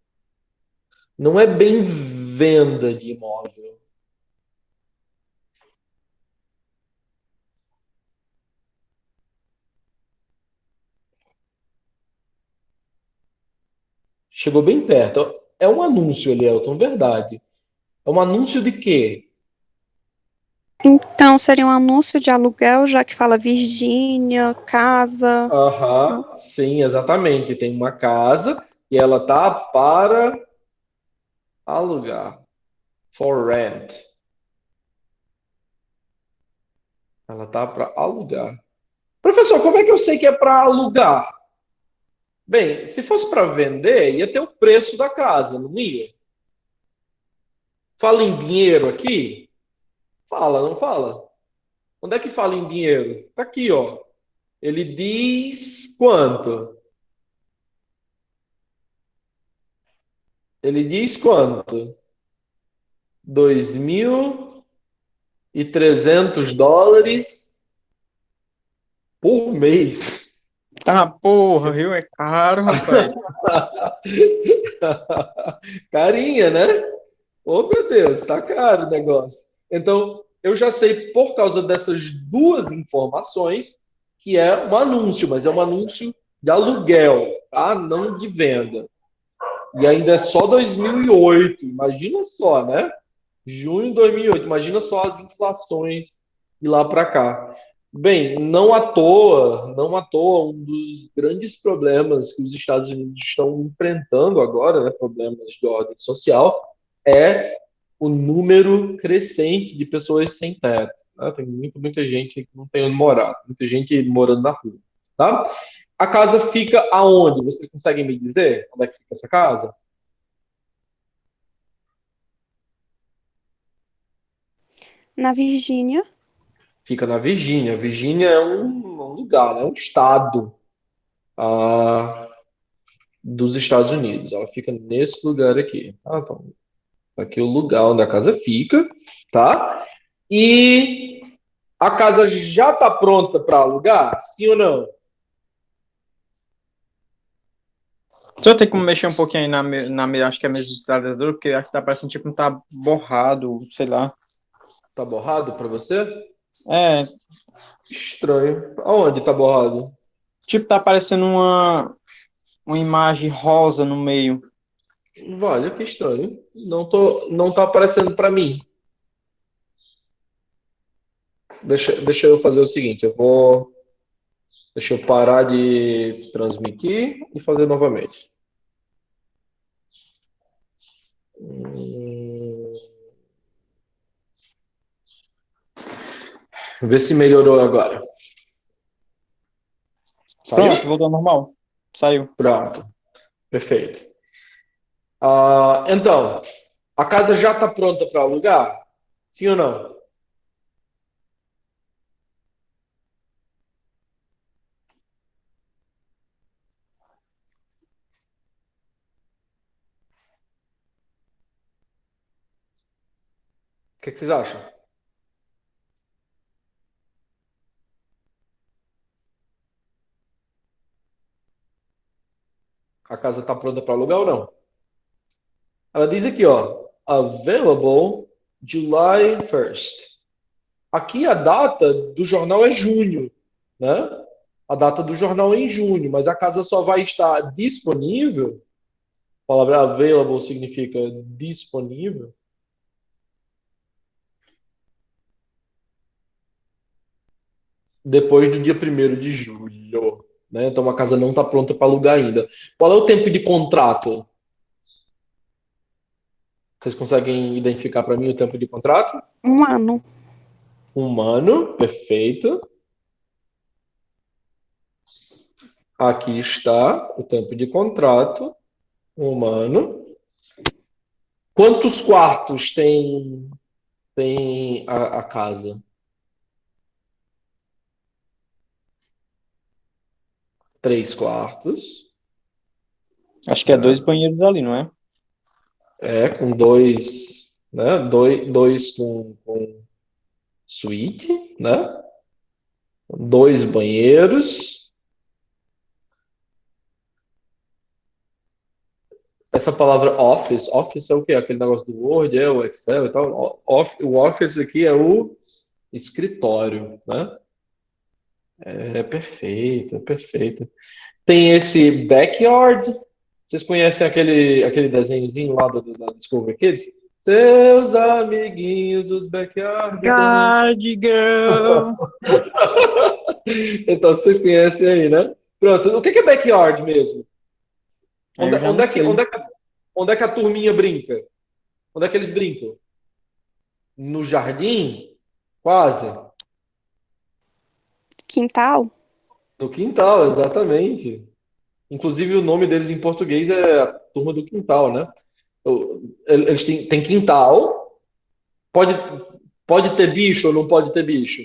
[SPEAKER 1] Não é bem venda de imóvel. Chegou bem perto. É um anúncio, Elielton, verdade. É um anúncio de quê?
[SPEAKER 5] Então, seria um anúncio de aluguel, já que fala Virgínia, casa.
[SPEAKER 1] Aham, sim, exatamente. Tem uma casa e ela tá para alugar. For rent. Ela tá para alugar. Professor, como é que eu sei que é para alugar? Bem, se fosse para vender, ia ter o preço da casa, não ia? Fala em dinheiro aqui? Fala, não fala? Onde é que fala em dinheiro? Tá aqui, ó. Ele diz quanto? Ele diz quanto? $2.300 por mês.
[SPEAKER 2] Tá, porra, viu? É caro, rapaz.
[SPEAKER 1] Carinha, né? Oh, meu Deus, tá caro o negócio. Então, eu já sei por causa dessas duas informações que é um anúncio, mas é um anúncio de aluguel. tá? Não de venda. E ainda é só 2008, imagina só, né? Junho de 2008, imagina só as inflações de lá para cá. Bem, não à toa, um dos grandes problemas que os Estados Unidos estão enfrentando agora, né, problemas de ordem social, é o número crescente de pessoas sem teto, né? Tem muita gente que não tem onde morar, muita gente morando na rua, tá? A casa fica aonde? Vocês conseguem me dizer onde é que fica essa casa?
[SPEAKER 5] Na Virgínia.
[SPEAKER 1] Fica na Virgínia. Virgínia é um lugar, é um estado ah, dos Estados Unidos. Ela fica nesse lugar aqui. Então, aqui é o lugar onde a casa fica, tá? E a casa já está pronta para alugar? Sim ou não?
[SPEAKER 2] Se eu tenho que mexer um pouquinho aí acho que é a mesa instaladora, porque acho que tá parecendo tipo, não tá borrado, sei lá.
[SPEAKER 1] Tá borrado para você?
[SPEAKER 2] É,
[SPEAKER 1] Estranho. Aonde tá borrado?
[SPEAKER 2] tipo, tá parecendo uma imagem rosa no meio.
[SPEAKER 1] Olha, que estranho. Não tá aparecendo para mim. Deixa eu fazer o seguinte, deixa eu parar de transmitir e fazer novamente. Ver se melhorou agora. Saiu?
[SPEAKER 2] Pronto, voltou ao normal. Saiu.
[SPEAKER 1] Pronto. Perfeito. Então, a casa já está pronta para alugar? Sim ou não? O que vocês acham? A casa está pronta para alugar ou não? Ela diz aqui, ó, available July 1st. Aqui a data do jornal é junho, né? A data do jornal é em junho, mas a casa só vai estar disponível. A palavra available significa disponível. Depois do dia 1º de julho, né? Então a casa não está pronta para alugar ainda. Qual é o tempo de contrato? Vocês conseguem identificar para mim o tempo de contrato?
[SPEAKER 5] 1 ano.
[SPEAKER 1] 1 ano, perfeito. Aqui está o tempo de contrato, 1 ano. Quantos quartos tem a casa? 3 quartos.
[SPEAKER 2] Acho que é 2 banheiros ali, não é?
[SPEAKER 1] Com dois, né? Dois com suíte, né? 2 banheiros. Essa palavra office é o quê? Aquele negócio do Word, o Excel e tal. O office aqui é o escritório, né? É perfeito, é perfeito. Tem esse backyard. Vocês conhecem aquele desenhozinho lá da Discovery Kids? Seus amiguinhos, os backyard.
[SPEAKER 2] Cardigan!
[SPEAKER 1] Então, vocês conhecem aí, né? Pronto. O que é backyard mesmo?
[SPEAKER 2] Eu já não sei.
[SPEAKER 1] Onde é que a turminha brinca? Onde é que eles brincam? No jardim? Quase.
[SPEAKER 5] Quintal?
[SPEAKER 1] No quintal, exatamente. Inclusive, o nome deles em português é a turma do quintal, né? Eles têm quintal. Pode, pode ter bicho ou não pode ter bicho?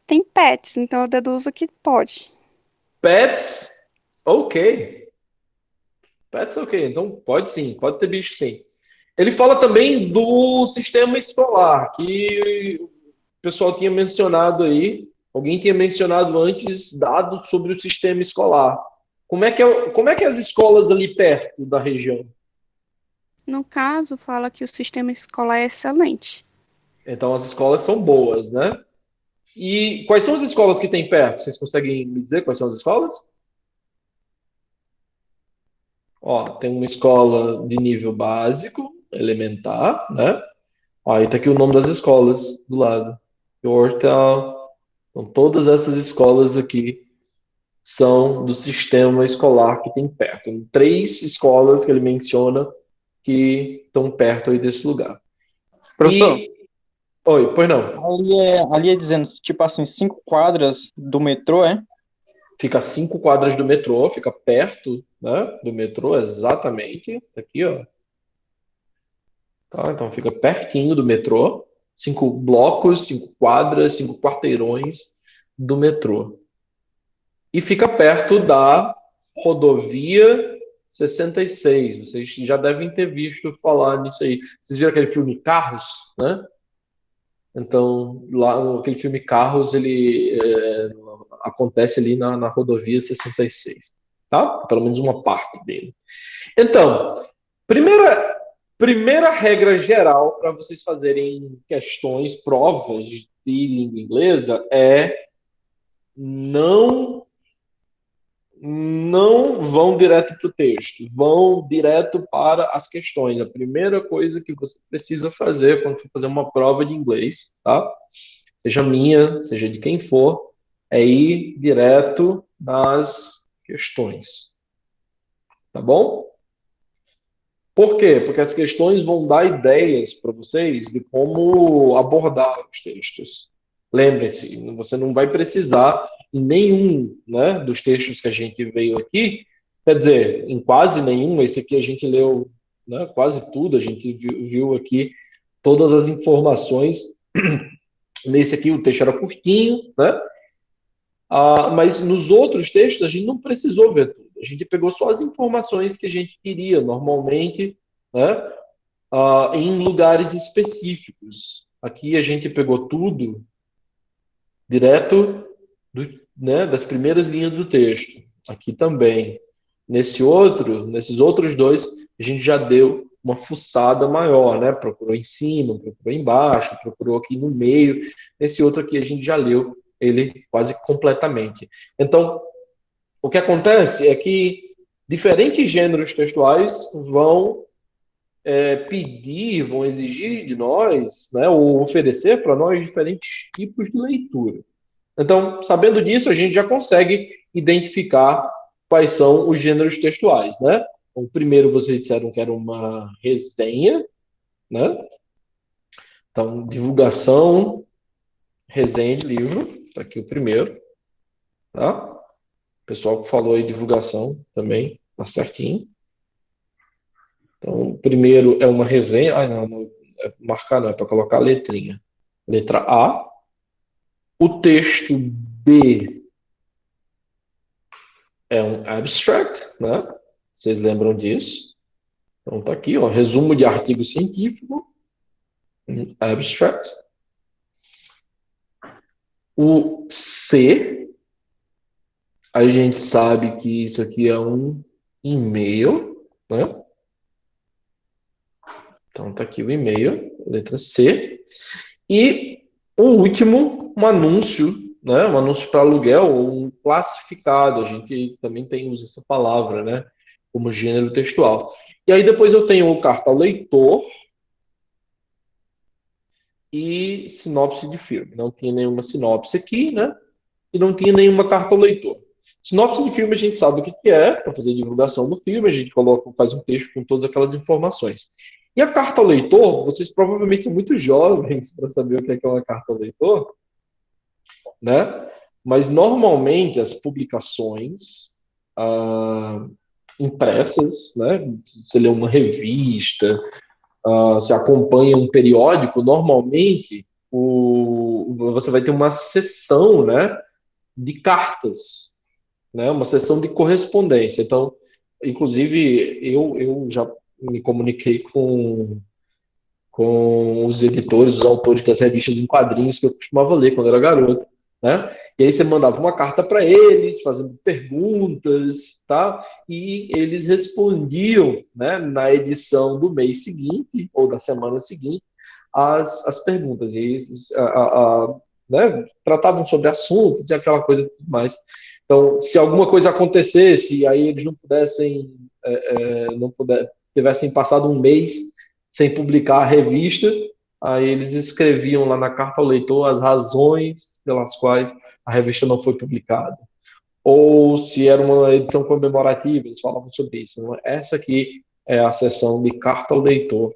[SPEAKER 5] Tem pets, então eu deduzo que pode.
[SPEAKER 1] Pets, ok. Pets, ok. Então, pode sim, pode ter bicho sim. Ele fala também do sistema escolar, que o pessoal tinha mencionado aí, alguém tinha mencionado antes dados sobre o sistema escolar. Como é que é as escolas ali perto da região?
[SPEAKER 5] No caso, fala que o sistema escolar é excelente.
[SPEAKER 1] Então, as escolas são boas, né? E quais são as escolas que tem perto? Vocês conseguem me dizer quais são as escolas? Ó, tem uma escola de nível básico, elementar, né? Aí tá aqui o nome das escolas do lado. Yorktown. Então, todas essas escolas aqui são do sistema escolar que tem perto. Tem 3 escolas que ele menciona que estão perto aí desse lugar.
[SPEAKER 2] Professor,
[SPEAKER 1] Oi, pois não.
[SPEAKER 2] ali é dizendo, tipo assim, 5 quadras do metrô, é?
[SPEAKER 1] Fica a 5 quadras do metrô, fica perto, né, do metrô, exatamente. Aqui, ó. Tá, então fica pertinho do metrô. 5 blocos, 5 quadras, 5 quarteirões do metrô. E fica perto da rodovia 66. Vocês já devem ter visto falar nisso aí. Vocês viram aquele filme Carros, né? Então, lá aquele filme Carros, ele acontece ali na rodovia 66, tá? Pelo menos uma parte dele. Então, primeira regra geral para vocês fazerem questões, provas de língua inglesa é não não vão direto para o texto, vão direto para as questões. A primeira coisa que você precisa fazer quando for fazer uma prova de inglês, tá? Seja minha, seja de quem for, é ir direto nas questões. Tá bom? Por quê? Porque as questões vão dar ideias para vocês de como abordar os textos. Lembre-se, você não vai precisar em nenhum, né, dos textos que a gente veio aqui, quer dizer, em quase nenhum, esse aqui a gente leu, né, quase tudo, a gente viu aqui todas as informações. Nesse aqui o texto era curtinho, né? Mas nos outros textos a gente não precisou ver tudo. A gente pegou só as informações que a gente queria, normalmente, né? Em lugares específicos. Aqui a gente pegou tudo direto né, das primeiras linhas do texto. Aqui também. Nesses outros 2, a gente já deu uma fuçada maior, né? Procurou em cima, procurou embaixo, procurou aqui no meio. Nesse outro aqui a gente já leu ele quase completamente. Então, o que acontece é que diferentes gêneros textuais vão pedir, vão exigir de nós, né, ou oferecer para nós diferentes tipos de leitura. Então, sabendo disso, a gente já consegue identificar quais são os gêneros textuais, né? Então, primeiro vocês disseram que era uma resenha, né? Então, divulgação, resenha de livro, tá aqui o primeiro, tá? O pessoal que falou aí divulgação também, tá certinho. Então, o primeiro é uma resenha, não é marcar não, é para colocar a letrinha. Letra A. O texto B é um abstract, né? Vocês lembram disso? Então tá aqui, ó, resumo de artigo científico, abstract. O C, a gente sabe que isso aqui é um e-mail, né? Então tá aqui o e-mail, letra C. E o último, um anúncio, né? Um anúncio para aluguel ou um classificado. A gente também usa essa palavra, né? Como gênero textual. E aí depois eu tenho carta ao leitor e sinopse de filme. Não tinha nenhuma sinopse aqui, né? E não tinha nenhuma carta ao leitor. Sinopse de filme a gente sabe o que é, para fazer divulgação do filme, a gente faz um texto com todas aquelas informações. E a carta ao leitor, vocês provavelmente são muito jovens para saber o que é uma carta ao leitor, né? Mas normalmente as publicações impressas, né? Você lê uma revista, você acompanha um periódico, normalmente você vai ter uma seção, né, de cartas, né, uma seção de correspondência. Então, inclusive, eu já me comuniquei com os editores, os autores das revistas em quadrinhos que eu costumava ler quando era garoto, né? E aí você mandava uma carta para eles, fazendo perguntas, tá? E eles respondiam, né, na edição do mês seguinte ou da semana seguinte as perguntas. E eles né, tratavam sobre assuntos e aquela coisa tudo mais. Então, se alguma coisa acontecesse, aí eles tivessem passado um mês sem publicar a revista, aí eles escreviam lá na carta ao leitor as razões pelas quais a revista não foi publicada. Ou se era uma edição comemorativa, eles falavam sobre isso. Então, essa aqui é a seção de carta ao leitor,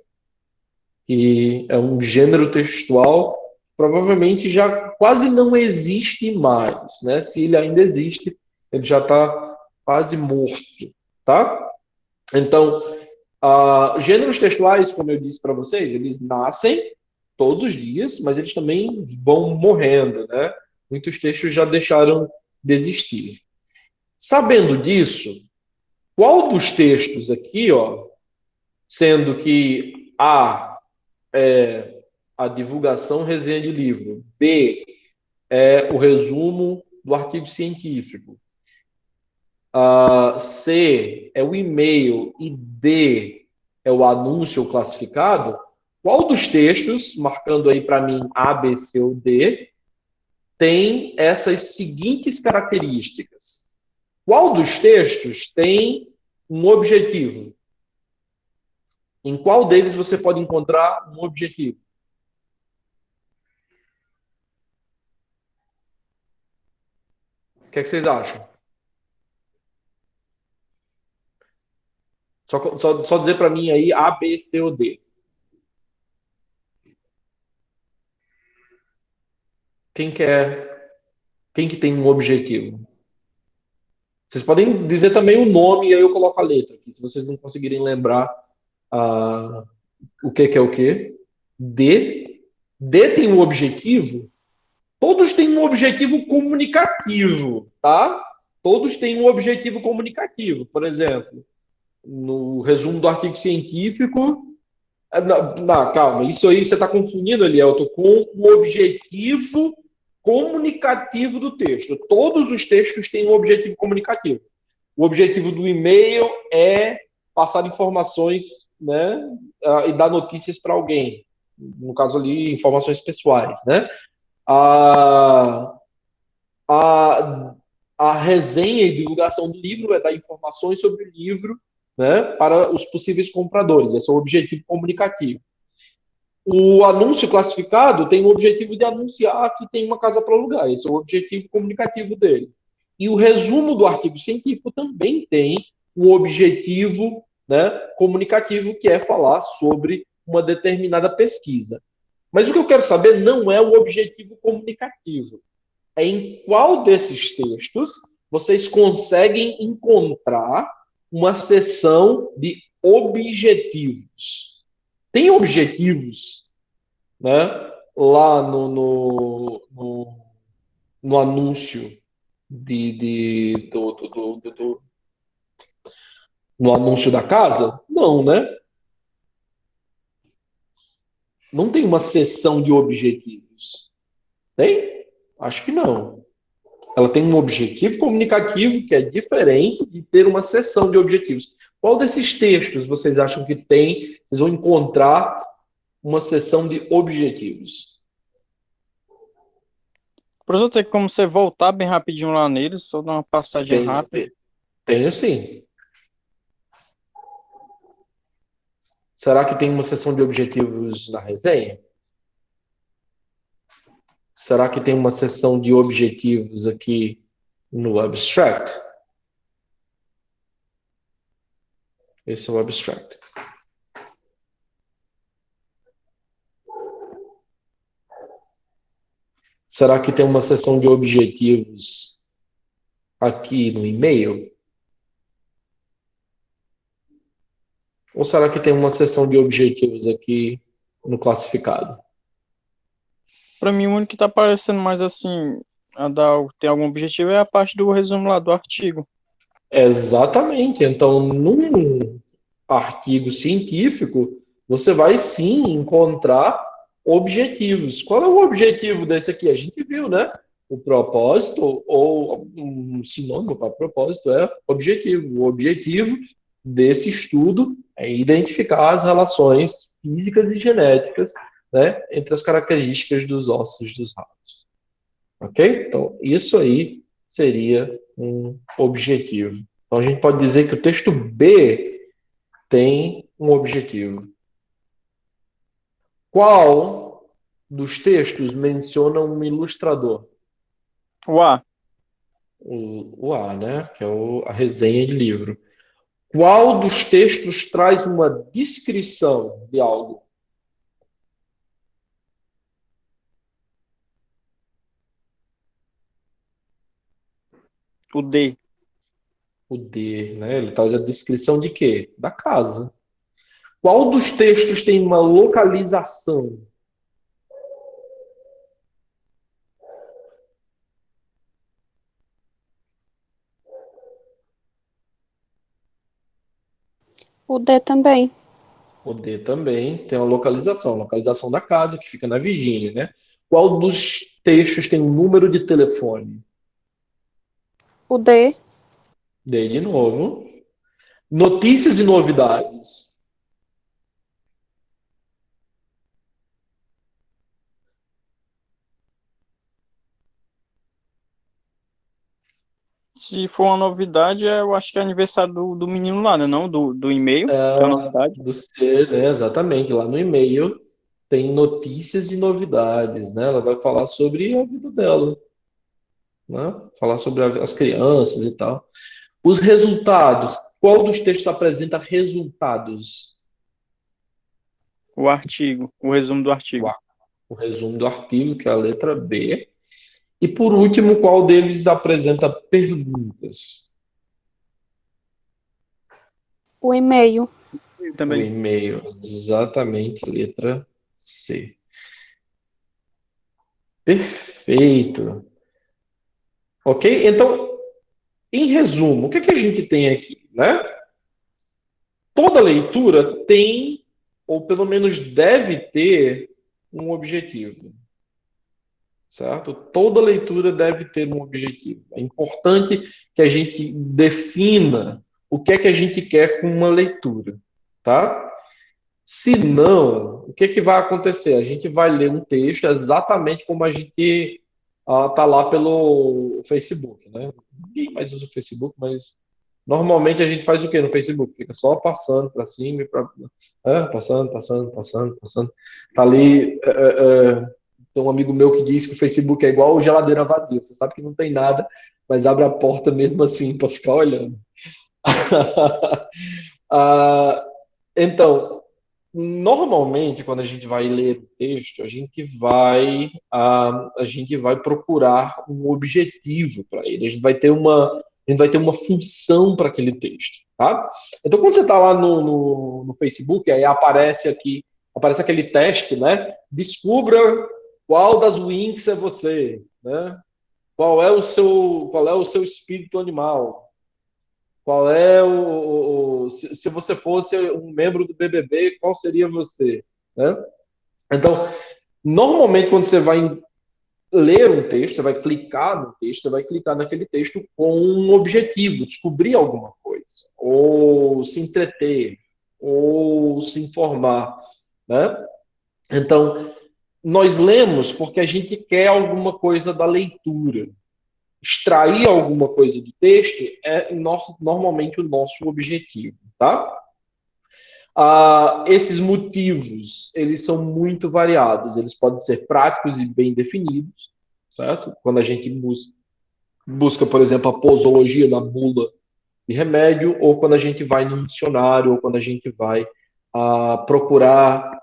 [SPEAKER 1] que é um gênero textual, provavelmente já quase não existe mais, né? Se ele ainda existe, ele já está quase morto, tá? Então, gêneros textuais, como eu disse para vocês, eles nascem todos os dias, mas eles também vão morrendo, né? Muitos textos já deixaram de existir. Sabendo disso, qual dos textos aqui, ó, sendo que A é a divulgação resenha de livro, B é o resumo do artigo científico, C é o e-mail e D é o anúncio classificado, qual dos textos, marcando aí para mim A, B, C ou D, tem essas seguintes características? Qual dos textos tem um objetivo? Em qual deles você pode encontrar um objetivo? O que é que vocês acham? Só dizer para mim aí A, B, C ou D. Quem que tem um objetivo? Vocês podem dizer também o nome e aí eu coloco a letra aqui, se vocês não conseguirem lembrar o que é o que. D. D tem um objetivo. Todos têm um objetivo comunicativo, tá? Todos têm um objetivo comunicativo. Por exemplo, no resumo do artigo científico. Não, calma, isso aí você está confundindo, Eliel, com o objetivo comunicativo do texto. Todos os textos têm um objetivo comunicativo. O objetivo do e-mail é passar informações, né, e dar notícias para alguém. No caso ali, informações pessoais, né? A, a resenha e divulgação do livro é dar informações sobre o livro, né, para os possíveis compradores. Esse é o objetivo comunicativo. O anúncio classificado tem o objetivo de anunciar que tem uma casa para alugar. Esse é o objetivo comunicativo dele. E o resumo do artigo científico também tem o objetivo, né, comunicativo, que é falar sobre uma determinada pesquisa. Mas o que eu quero saber não é o objetivo comunicativo. É em qual desses textos vocês conseguem encontrar uma seção de objetivos. Tem objetivos, né, lá no anúncio no anúncio da casa? Não, né? Não tem uma seção de objetivos. Tem? Acho que não. Ela tem um objetivo comunicativo que é diferente de ter uma seção de objetivos. Qual desses textos vocês acham que tem? Vocês vão encontrar uma seção de objetivos.
[SPEAKER 2] Professor, tem como você voltar bem rapidinho lá neles, só dar uma passadinha rápida?
[SPEAKER 1] Tenho sim. Será que tem uma seção de objetivos na resenha? Será que tem uma seção de objetivos aqui no abstract? Esse é o abstract. Será que tem uma seção de objetivos aqui no e-mail? Ou será que tem uma seção de objetivos aqui no classificado?
[SPEAKER 2] Para mim, o único que está aparecendo mais assim, tem algum objetivo, é a parte do resumo lá do artigo.
[SPEAKER 1] Exatamente. Então, num artigo científico, você vai sim encontrar objetivos. Qual é o objetivo desse aqui? A gente viu, né? O propósito, ou um sinônimo para propósito, é objetivo. O objetivo desse estudo é identificar as relações físicas e genéticas, né, entre as características dos ossos dos ratos. Ok? Então, isso aí seria um objetivo. Então, a gente pode dizer que o texto B tem um objetivo. Qual dos textos menciona um ilustrador?
[SPEAKER 2] O A.
[SPEAKER 1] O A, né? Que é a resenha de livro. Qual dos textos traz uma descrição de algo?
[SPEAKER 2] O D.
[SPEAKER 1] O D, né? Ele traz a descrição de quê? Da casa. Qual dos textos tem uma localização?
[SPEAKER 5] O D também.
[SPEAKER 1] O D também tem uma localização, localização da casa, que fica na Virgínia, né? Qual dos textos tem um número de telefone?
[SPEAKER 5] O D.
[SPEAKER 1] D de novo. Notícias e novidades.
[SPEAKER 2] Se for uma novidade, eu acho que é aniversário do menino lá, né? Não, do e-mail. Tem uma novidade.
[SPEAKER 1] Do C, né? Exatamente. Lá no e-mail tem notícias e novidades, né? Ela vai falar sobre a vida dela, né? Falar sobre as crianças e tal. Os resultados. Qual dos textos apresenta resultados?
[SPEAKER 2] O artigo. O resumo do artigo.
[SPEAKER 1] O resumo do artigo, que é a letra B. E por último, qual deles apresenta perguntas?
[SPEAKER 5] O e-mail.
[SPEAKER 1] O
[SPEAKER 2] Também.
[SPEAKER 1] e-mail, exatamente, letra C. Perfeito. Ok? Então, em resumo, o que a gente tem aqui, né? Toda leitura tem, ou pelo menos deve ter, um objetivo. Certo? Toda leitura deve ter um objetivo. É importante que a gente defina o que é que a gente quer com uma leitura, tá? Se não, o que é que vai acontecer? A gente vai ler um texto exatamente como a gente tá lá pelo Facebook, né? Ninguém mais usa o Facebook, mas normalmente a gente faz o quê no Facebook? Fica só passando para cima e para passando, passando, passando, passando. Tá ali. Tem um amigo meu que diz que o Facebook é igual geladeira vazia. Você sabe que não tem nada, mas abre a porta mesmo assim para ficar olhando. Ah, então, normalmente, quando a gente vai ler o texto, a gente vai procurar um objetivo para ele. A gente vai ter uma função para aquele texto, tá? Então, quando você está lá no Facebook, aí aparece aquele teste, né? Descubra qual das Winx é você, né? Qual é o seu espírito animal? Qual é se você fosse um membro do BBB, qual seria você, né? Então, normalmente quando você vai ler um texto, você vai clicar no texto, você vai clicar naquele texto com um objetivo, descobrir alguma coisa, ou se entreter, ou se informar, né? Então, nós lemos porque a gente quer alguma coisa da leitura. Extrair alguma coisa do texto é normalmente o nosso objetivo, tá? Esses motivos, eles são muito variados. Eles podem ser práticos e bem definidos, certo? Quando a gente busca, por exemplo, a posologia na bula de remédio, ou quando a gente vai no dicionário, ou quando a gente vai procurar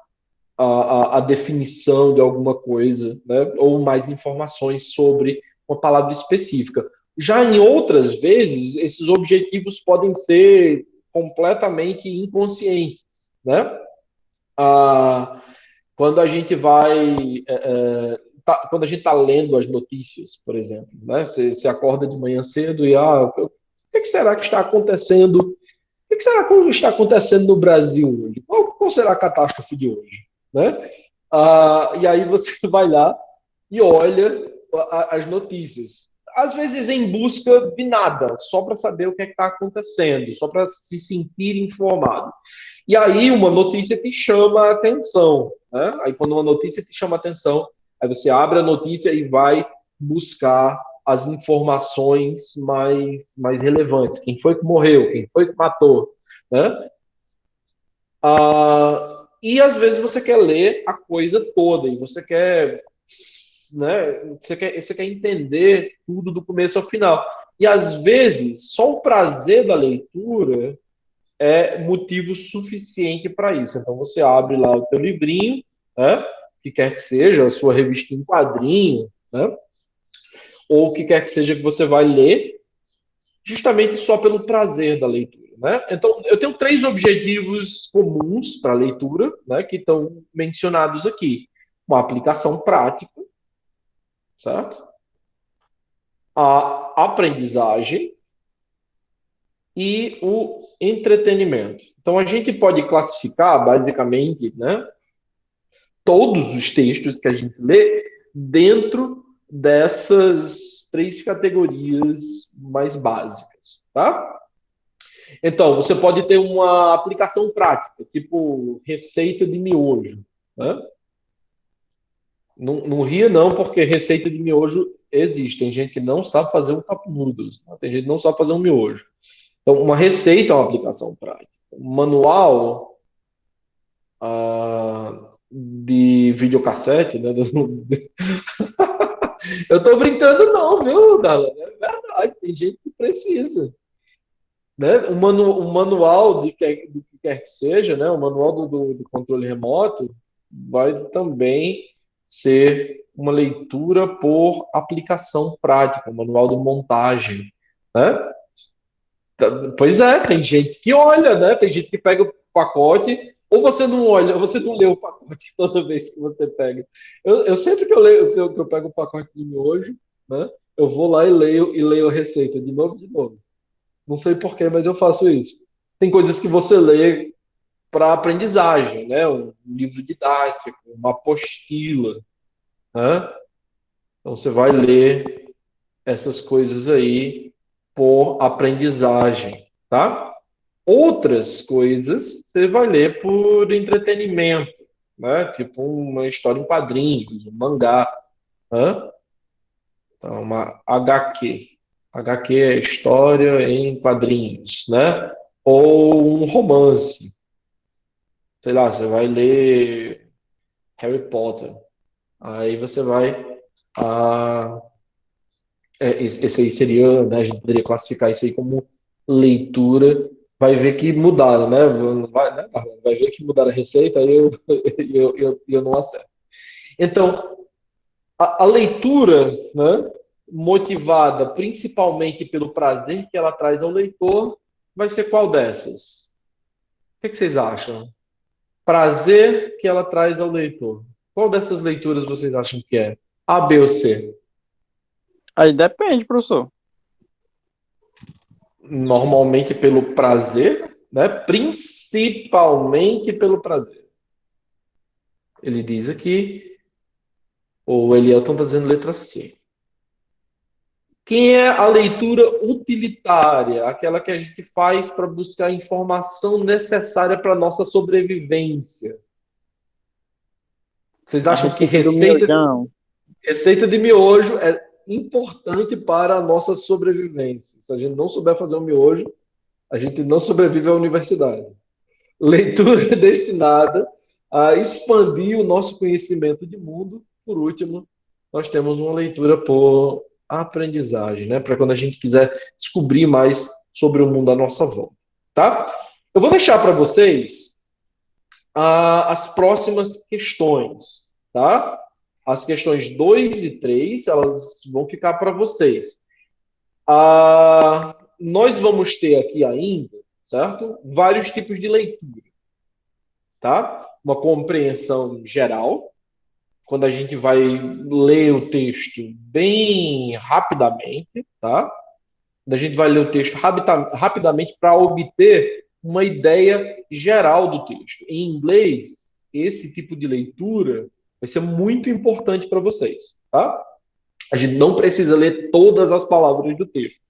[SPEAKER 1] a definição de alguma coisa, né? Ou mais informações sobre uma palavra específica. Já em outras vezes, esses objetivos podem ser completamente inconscientes, né? Quando a gente quando a gente está lendo as notícias, por exemplo, né? Você acorda de manhã cedo e o que será que está acontecendo? O que será que está acontecendo no Brasil hoje? Qual será a catástrofe de hoje, né? E aí você vai lá e olha as notícias. Às vezes em busca de nada, só para saber o que está acontecendo, só para se sentir informado. E aí uma notícia te chama a atenção, né? Aí quando uma notícia te chama a atenção, aí você abre a notícia e vai buscar as informações mais relevantes. Quem foi que morreu? Quem foi que matou? Né? E às vezes você quer ler a coisa toda e você quer, né, você quer entender tudo do começo ao final. E às vezes só o prazer da leitura é motivo suficiente para isso. Então você abre lá o teu livrinho, né, que quer que seja, a sua revista em quadrinho, né, ou o que quer que seja que você vai ler, justamente só pelo prazer da leitura. Né? Então, eu tenho 3 objetivos comuns para a leitura, né, que estão mencionados aqui. Uma aplicação prática, certo? A aprendizagem e o entretenimento. Então, a gente pode classificar, basicamente, né, todos os textos que a gente lê dentro dessas 3 categorias mais básicas, tá? Então, você pode ter uma aplicação prática, tipo receita de miojo, né? Não ria não, porque receita de miojo existe. Tem gente que não sabe fazer um cup noodles, né? Tem gente que não sabe fazer um miojo. Então, uma receita é uma aplicação prática. Um manual de videocassete, né? Eu estou brincando não, viu, Dala? É verdade, tem gente que precisa. Né? Um manual do que quer que seja, né? O manual do controle remoto vai também ser uma leitura por aplicação prática, um manual de montagem, né? Pois é, tem gente que olha, né? Tem gente que pega o pacote, ou você não olha, ou você não lê o pacote toda vez que você pega. Eu sempre que eu leio, que eu pego o pacote de miojo, né? Eu vou lá e leio a receita de novo, de novo. Não sei porquê, mas eu faço isso. Tem coisas que você lê para aprendizagem, né? Um livro didático, uma apostila, né? Então você vai ler essas coisas aí por aprendizagem, tá? Outras coisas você vai ler por entretenimento, né? Tipo uma história em quadrinhos, um mangá, né? Então, uma HQ. HQ é história em quadrinhos, né? Ou um romance. Sei lá, você vai ler Harry Potter. Aí você vai. Ah, esse aí seria, né? A gente poderia classificar isso aí como leitura. Vai ver que mudaram, né? Vai ver que mudaram a receita, aí eu não acerto. Então, a leitura, né, motivada principalmente pelo prazer que ela traz ao leitor, vai ser qual dessas? O que vocês acham? Prazer que ela traz ao leitor. Qual dessas leituras vocês acham que é? A, B ou C?
[SPEAKER 2] Aí depende, professor.
[SPEAKER 1] Normalmente pelo prazer, né? Principalmente pelo prazer. Ele diz aqui, ou Elielton está dizendo letra C. Quem é a leitura utilitária? Aquela que a gente faz para buscar a informação necessária para a nossa sobrevivência. Vocês
[SPEAKER 2] A
[SPEAKER 1] acham que
[SPEAKER 2] receita do miojão.
[SPEAKER 1] receita de miojo é importante para a nossa sobrevivência? Se a gente não souber fazer um miojo, a gente não sobrevive à universidade. Leitura destinada a expandir o nosso conhecimento de mundo. Por último, nós temos uma leitura por aprendizagem, né? Para quando a gente quiser descobrir mais sobre o mundo à nossa volta, tá? Eu vou deixar para vocês as próximas questões, tá? As questões 2 e 3, elas vão ficar para vocês. Nós vamos ter aqui ainda, certo? Vários tipos de leitura, tá? Uma compreensão geral, quando a gente vai ler o texto bem rapidamente, tá? A gente vai ler o texto rapidamente para obter uma ideia geral do texto. Em inglês, esse tipo de leitura vai ser muito importante para vocês, tá? A gente não precisa ler todas as palavras do texto.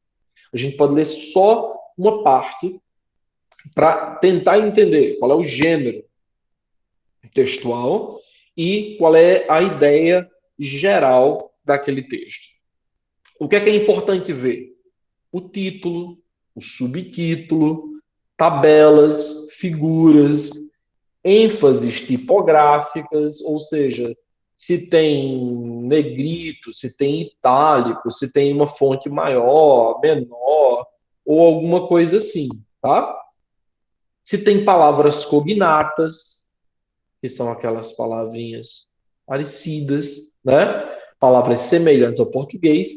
[SPEAKER 1] A gente pode ler só uma parte para tentar entender qual é o gênero textual e qual é a ideia geral daquele texto. o que é importante ver? O título, o subtítulo, tabelas, figuras, ênfases tipográficas, ou seja, se tem negrito, se tem itálico, se tem uma fonte maior, menor, ou alguma coisa assim, tá? Se tem palavras cognatas, que são aquelas palavrinhas parecidas, né? Palavras semelhantes ao português.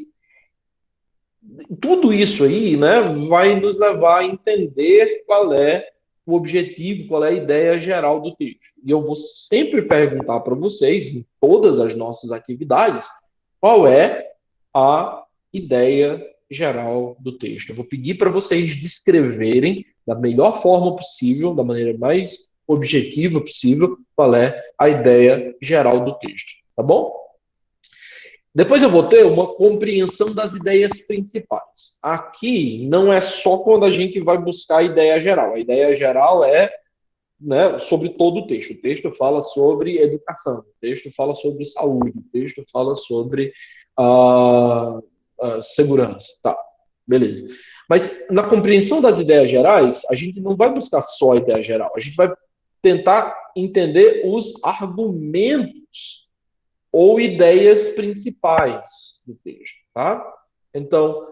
[SPEAKER 1] Tudo isso aí, né, vai nos levar a entender qual é o objetivo, qual é a ideia geral do texto. E eu vou sempre perguntar para vocês, em todas as nossas atividades, qual é a ideia geral do texto. Eu vou pedir para vocês descreverem da melhor forma possível, da maneira mais objetiva possível, qual é a ideia geral do texto. Tá bom? Depois eu vou ter uma compreensão das ideias principais. Aqui não é só quando a gente vai buscar a ideia geral. A ideia geral é, né, sobre todo o texto. O texto fala sobre educação, o texto fala sobre saúde, o texto fala sobre segurança. Tá, beleza. Mas na compreensão das ideias gerais, a gente não vai buscar só a ideia geral. A gente vai tentar entender os argumentos ou ideias principais do texto, tá? Então,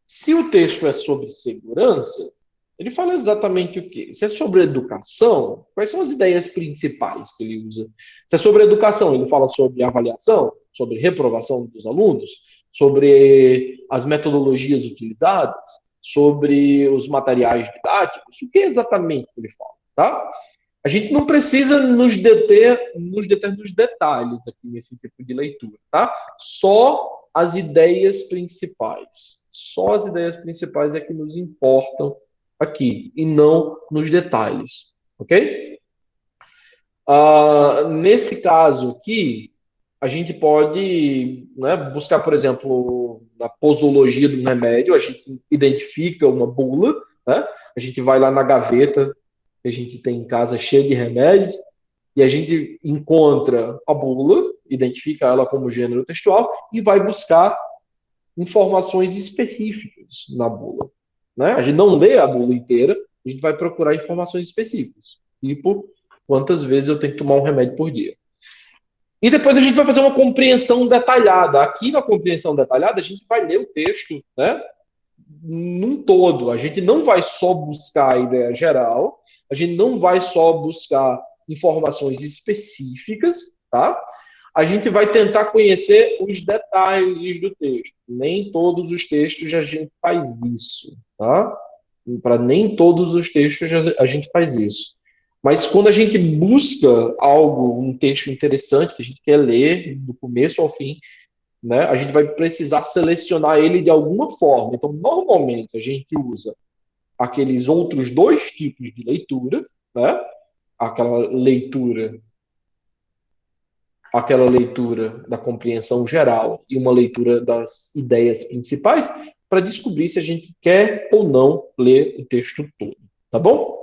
[SPEAKER 1] se o texto é sobre segurança, ele fala exatamente o quê? Se é sobre educação, quais são as ideias principais que ele usa? Se é sobre educação, ele fala sobre avaliação, sobre reprovação dos alunos, sobre as metodologias utilizadas, sobre os materiais didáticos, o que exatamente ele fala, tá? A gente não precisa nos deter nos detalhes aqui nesse tipo de leitura, tá? Só as ideias principais. Só as ideias principais é que nos importam aqui, e não nos detalhes, ok? Nesse caso aqui, a gente pode, né, buscar, por exemplo, na posologia do remédio, a gente identifica uma bula, né? A gente vai lá na gaveta que a gente tem em casa cheia de remédios, e a gente encontra a bula, identifica ela como gênero textual e vai buscar informações específicas na bula, né? A gente não lê a bula inteira, a gente vai procurar informações específicas, tipo quantas vezes eu tenho que tomar um remédio por dia. E depois a gente vai fazer uma compreensão detalhada. Aqui na compreensão detalhada, a gente vai ler o texto, né, num todo. A gente não vai só buscar a ideia geral, a gente não vai só buscar informações específicas, tá? A gente vai tentar conhecer os detalhes do texto. Nem todos os textos a gente faz isso, tá? Para nem todos os textos a gente faz isso. Mas quando a gente busca algo, um texto interessante que a gente quer ler do começo ao fim, né, a gente vai precisar selecionar ele de alguma forma. Então, normalmente, a gente usa aqueles outros dois tipos de leitura, né? Aquela leitura da compreensão geral e uma leitura das ideias principais, para descobrir se a gente quer ou não ler o texto todo. Tá bom?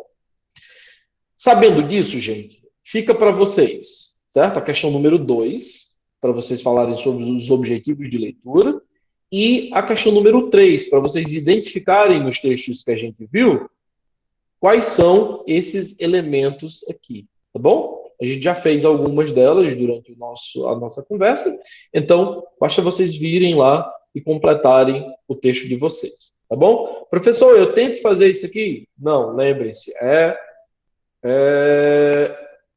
[SPEAKER 1] Sabendo disso, gente, fica para vocês, certo? A questão número 2, para vocês falarem sobre os objetivos de leitura, e a questão número 3, para vocês identificarem nos textos que a gente viu, quais são esses elementos aqui, tá bom? A gente já fez algumas delas durante a nossa conversa, então basta vocês virem lá e completarem o texto de vocês, tá bom? Professor, eu tenho que fazer isso aqui? Não, lembrem-se, é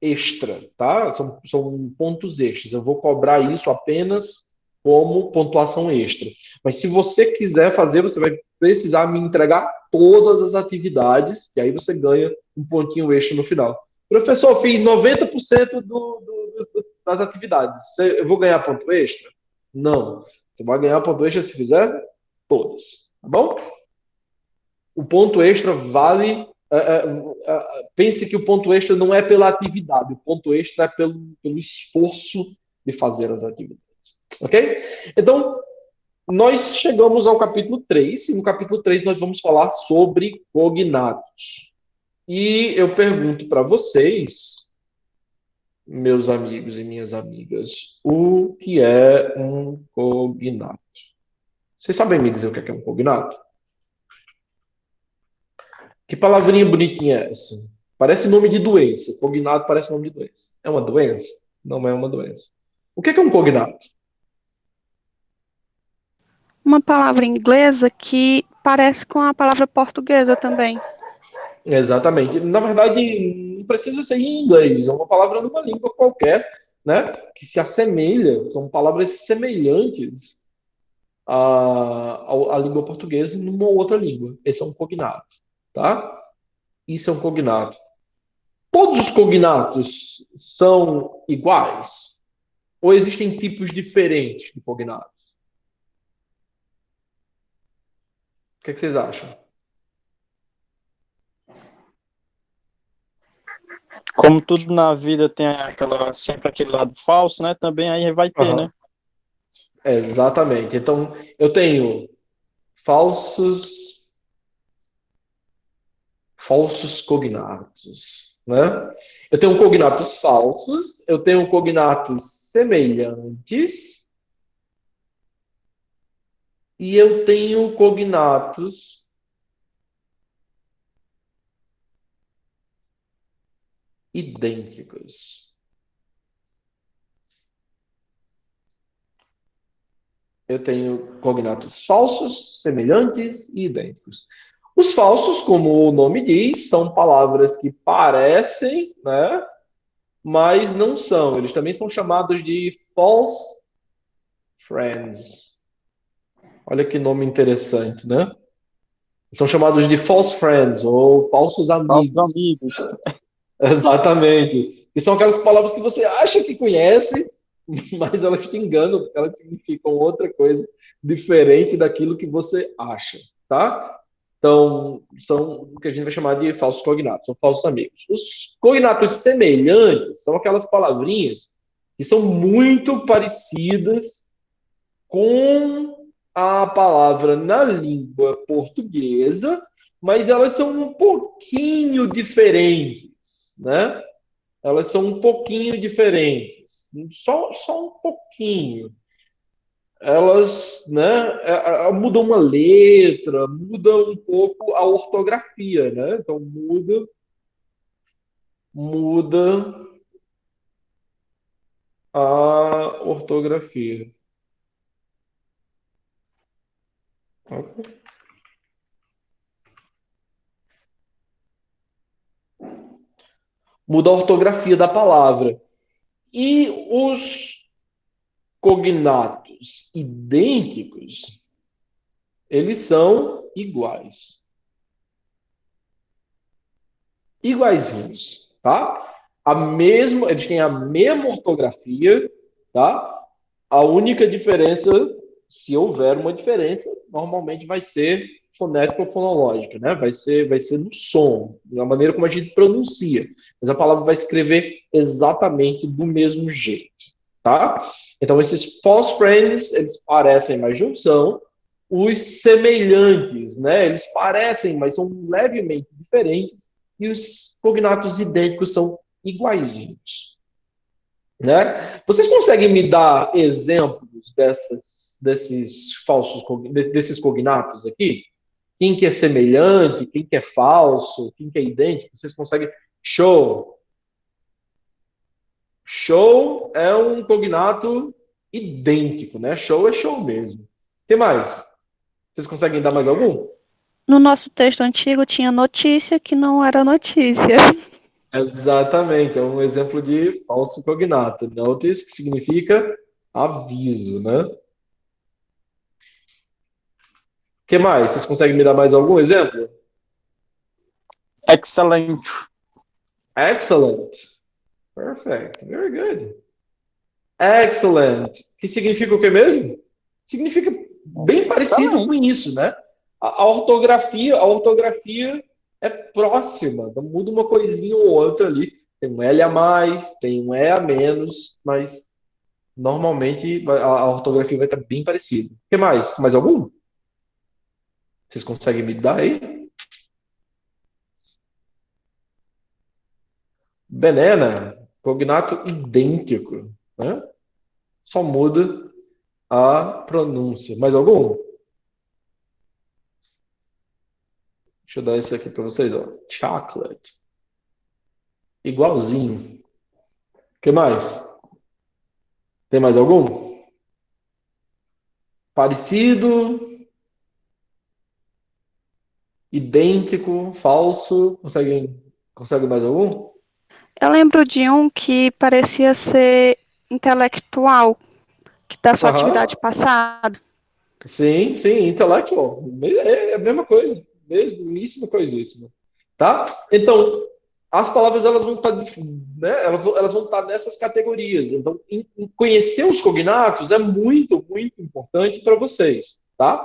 [SPEAKER 1] extra, tá? São pontos extras. Eu vou cobrar isso apenas como pontuação extra. Mas se você quiser fazer, você vai precisar me entregar todas as atividades, e aí você ganha um pontinho extra no final. Professor, fiz 90% das atividades. Eu vou ganhar ponto extra? Não. Você vai ganhar ponto extra se fizer todas, tá bom? O ponto extra vale... pense que o ponto extra não é pela atividade, o ponto extra é pelo esforço de fazer as atividades. Ok? Então, nós chegamos ao capítulo 3, e no capítulo 3 nós vamos falar sobre cognatos. E eu pergunto para vocês, meus amigos e minhas amigas, o que é um cognato? Vocês sabem me dizer o que é um cognato? Que palavrinha bonitinha é essa? Parece nome de doença. Cognato parece nome de doença. É uma doença? Não é uma doença. O que é um cognato?
[SPEAKER 5] Uma palavra inglesa que parece com a palavra portuguesa também.
[SPEAKER 1] Exatamente. Na verdade, não precisa ser em inglês, é uma palavra numa língua qualquer, né? Que se assemelha, são palavras semelhantes à língua portuguesa numa outra língua. Esse é um cognato, tá? Isso é um cognato. Todos os cognatos são iguais? Ou existem tipos diferentes de cognatos? O que é que vocês acham?
[SPEAKER 2] Como tudo na vida tem sempre aquele lado falso, né? Também aí vai ter, né?
[SPEAKER 1] Aham. Exatamente. Então, eu tenho falsos cognatos, né? Eu tenho cognatos falsos, eu tenho cognatos semelhantes e eu tenho cognatos idênticos. Eu tenho cognatos falsos, semelhantes e idênticos. Os falsos, como o nome diz, são palavras que parecem, né, mas não são. Eles também são chamados de false friends. Olha que nome interessante, né? São chamados de false friends ou falsos
[SPEAKER 2] Falsos
[SPEAKER 1] amigos.
[SPEAKER 2] amigos.
[SPEAKER 1] Exatamente. E são aquelas palavras que você acha que conhece, mas elas te enganam, porque elas significam outra coisa diferente daquilo que você acha, tá? Então, são o que a gente vai chamar de falsos cognatos, são falsos amigos. Os cognatos semelhantes são aquelas palavrinhas que são muito parecidas com a palavra na língua portuguesa, mas elas são um pouquinho diferentes, né? Elas são um pouquinho diferentes, só um pouquinho. Elas, né, mudam uma letra, mudam um pouco a ortografia, né? Então muda a ortografia. Ok? Muda a ortografia da palavra. E os cognatos idênticos, eles são iguais. Iguaizinhos, tá? Eles têm a mesma ortografia, tá? A única diferença, se houver uma diferença, normalmente vai ser fonética ou fonológica, né? Vai ser no som, na maneira como a gente pronuncia. Mas a palavra vai escrever exatamente do mesmo jeito, tá? Então, esses false friends, eles parecem, mas não são. Os semelhantes, né? Eles parecem, mas são levemente diferentes. E os cognatos idênticos são iguaizinhos, né? Vocês conseguem me dar exemplos desses cognatos aqui? Quem que é semelhante, quem que é falso, quem que é idêntico? Vocês conseguem? Show. Show é um cognato idêntico, né? Show é show mesmo. O que mais? Vocês conseguem dar mais algum?
[SPEAKER 5] No nosso texto antigo tinha notícia que não era notícia.
[SPEAKER 1] Exatamente, é um exemplo de falso cognato. Notice, que significa aviso, né? O que mais? Vocês conseguem me dar mais algum exemplo?
[SPEAKER 2] Excelente.
[SPEAKER 1] Excellent. Perfect. Very good. Excellent. Que significa o que mesmo? Significa bem parecido com
[SPEAKER 2] Excelente.
[SPEAKER 1] isso, né? A ortografia é próxima. Então muda uma coisinha ou outra ali. Tem um L a mais, tem um E a menos, mas normalmente a ortografia vai estar bem parecida. O que mais? Mais algum? Vocês conseguem me dar aí? Banana, cognato idêntico, né? Só muda a pronúncia. Mais algum? Deixa eu dar isso aqui para vocês, ó. Chocolate. Igualzinho. O que mais? Tem mais algum? Parecido, idêntico, falso. Consegue mais algum?
[SPEAKER 5] Eu lembro de um que parecia ser intelectual, que da sua
[SPEAKER 1] Aham.
[SPEAKER 5] atividade passada.
[SPEAKER 1] Sim, sim, intellectual. É a mesma coisa. Mesmíssima coisíssima. Tá? Então, as palavras elas vão estar, né, elas vão estar nessas categorias. Então, conhecer os cognatos é muito, muito importante para vocês, tá?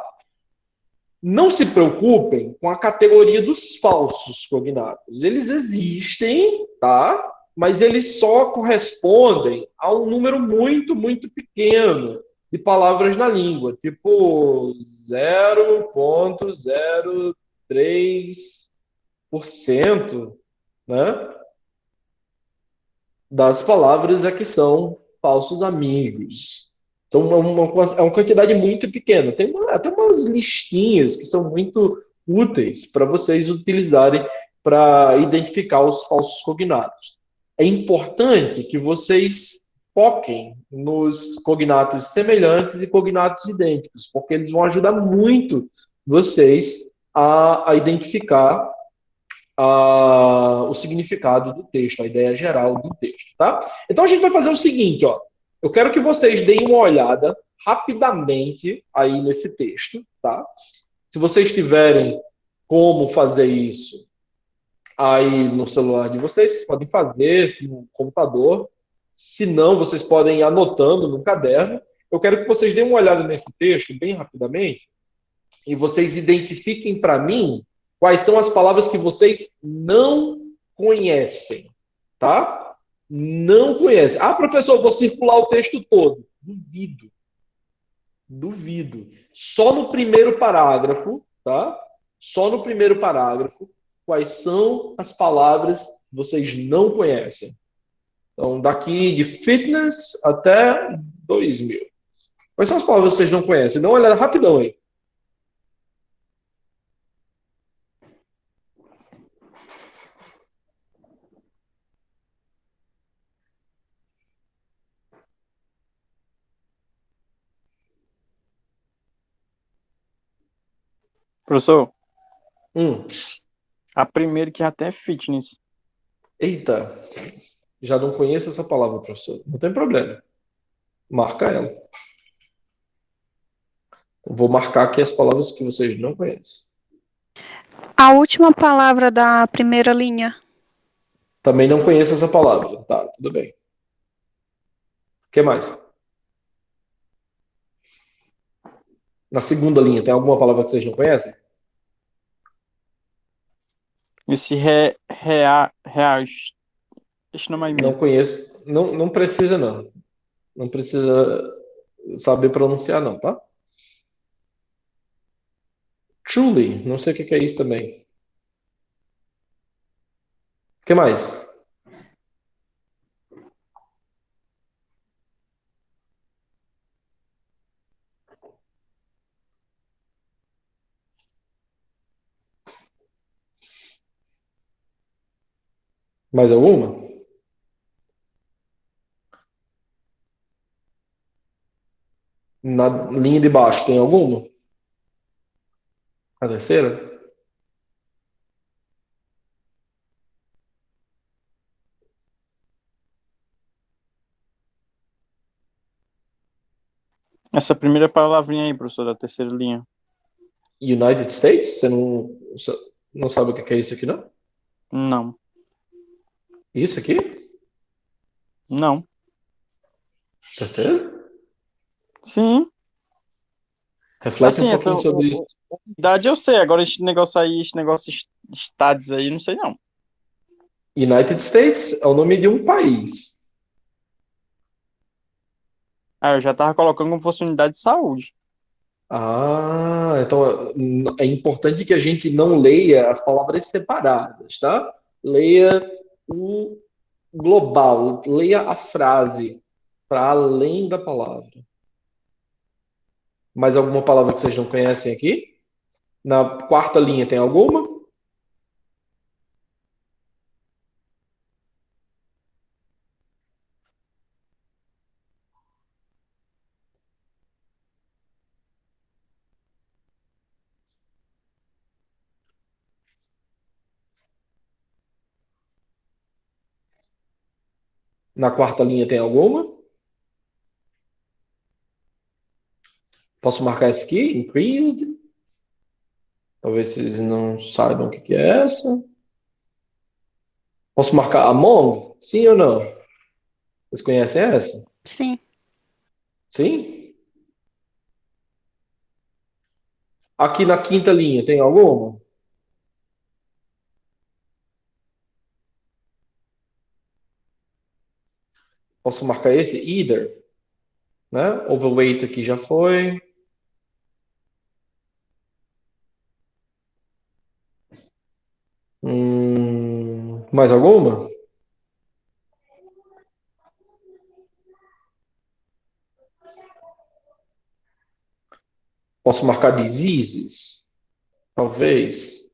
[SPEAKER 1] Não se preocupem com a categoria dos falsos cognatos. Eles existem, tá? Mas eles só correspondem a um número muito, muito pequeno de palavras na língua, tipo 0,03%, né? Das palavras é que são falsos amigos. Então, é uma quantidade muito pequena. Tem até umas listinhas que são muito úteis para vocês utilizarem para identificar os falsos cognatos. É importante que vocês foquem nos cognatos semelhantes e cognatos idênticos, porque eles vão ajudar muito vocês a identificar o significado do texto, a ideia geral do texto, tá? Então a gente vai fazer o seguinte, ó. Eu quero que vocês deem uma olhada rapidamente aí nesse texto, tá? Se vocês tiverem como fazer isso aí no celular de vocês, vocês podem fazer no computador. Se não, vocês podem ir anotando no caderno. Eu quero que vocês deem uma olhada nesse texto bem rapidamente e vocês identifiquem para mim quais são as palavras que vocês não conhecem, tá? Não conhecem. Ah, professor, eu vou circular o texto todo. Duvido. Duvido. Só no primeiro parágrafo, tá? Só no primeiro parágrafo, quais são as palavras que vocês não conhecem. Então, daqui de fitness até 2000. Quais são as palavras que vocês não conhecem? Dá uma olhada rapidão aí.
[SPEAKER 2] Professor,
[SPEAKER 1] Hum.
[SPEAKER 2] a primeira que até é fitness.
[SPEAKER 1] Eita, já não conheço essa palavra, professor. Não tem problema. Marca ela. Vou marcar aqui as palavras que vocês não conhecem.
[SPEAKER 5] A última palavra da primeira linha.
[SPEAKER 1] Também não conheço essa palavra. Tá, tudo bem. O que mais? Na segunda linha, tem alguma palavra que vocês não conhecem?
[SPEAKER 2] Esse esse não é mais
[SPEAKER 1] Não
[SPEAKER 2] meio.
[SPEAKER 1] conheço. Não, não precisa, não. Não precisa saber pronunciar, não, tá? Truly, não sei o que é isso também. O que mais? Mais alguma? Na linha de baixo, tem alguma? A terceira?
[SPEAKER 2] Essa primeira palavrinha aí, professor, da terceira linha.
[SPEAKER 1] United States? Você não sabe o que é isso aqui, não?
[SPEAKER 2] Não.
[SPEAKER 1] Isso aqui?
[SPEAKER 2] Não.
[SPEAKER 1] Certeza?
[SPEAKER 2] Sim.
[SPEAKER 1] Reflete
[SPEAKER 2] Assim,
[SPEAKER 1] um
[SPEAKER 2] essa
[SPEAKER 1] pouquinho sobre isso.
[SPEAKER 2] idade eu sei. Agora esse negócio aí, estados aí, não sei não.
[SPEAKER 1] United States é o nome de um país.
[SPEAKER 2] Ah, eu já tava colocando como fosse unidade de saúde.
[SPEAKER 1] Ah, então é importante que a gente não leia as palavras separadas, tá? Leia o global, leia a frase para além da palavra. Mais alguma palavra que vocês não conhecem aqui? Na quarta linha tem alguma? Na quarta linha tem alguma? Posso marcar essa aqui? Increased. Talvez vocês não saibam o que é essa. Posso marcar among? Sim ou não? Vocês conhecem essa?
[SPEAKER 5] Sim.
[SPEAKER 1] Sim? Aqui na quinta linha tem alguma? Posso marcar esse? Either. Né? Overweight aqui já foi. Mais alguma? Posso marcar diseases? Talvez.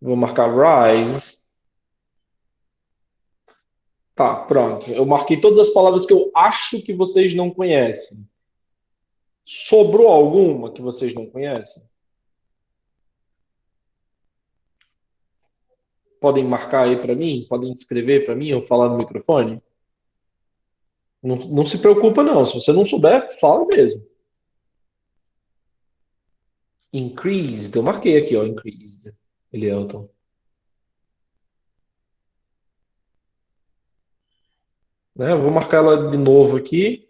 [SPEAKER 1] Vou marcar rise. Tá, pronto. Eu marquei todas as palavras que eu acho que vocês não conhecem. Sobrou alguma que vocês não conhecem? Podem marcar aí para mim? Podem escrever para mim ou falar no microfone? Não se preocupa, não. Se você não souber, fala mesmo. Increased. Eu marquei aqui, ó. Increased. Elielton. Né? Eu vou marcar ela de novo aqui,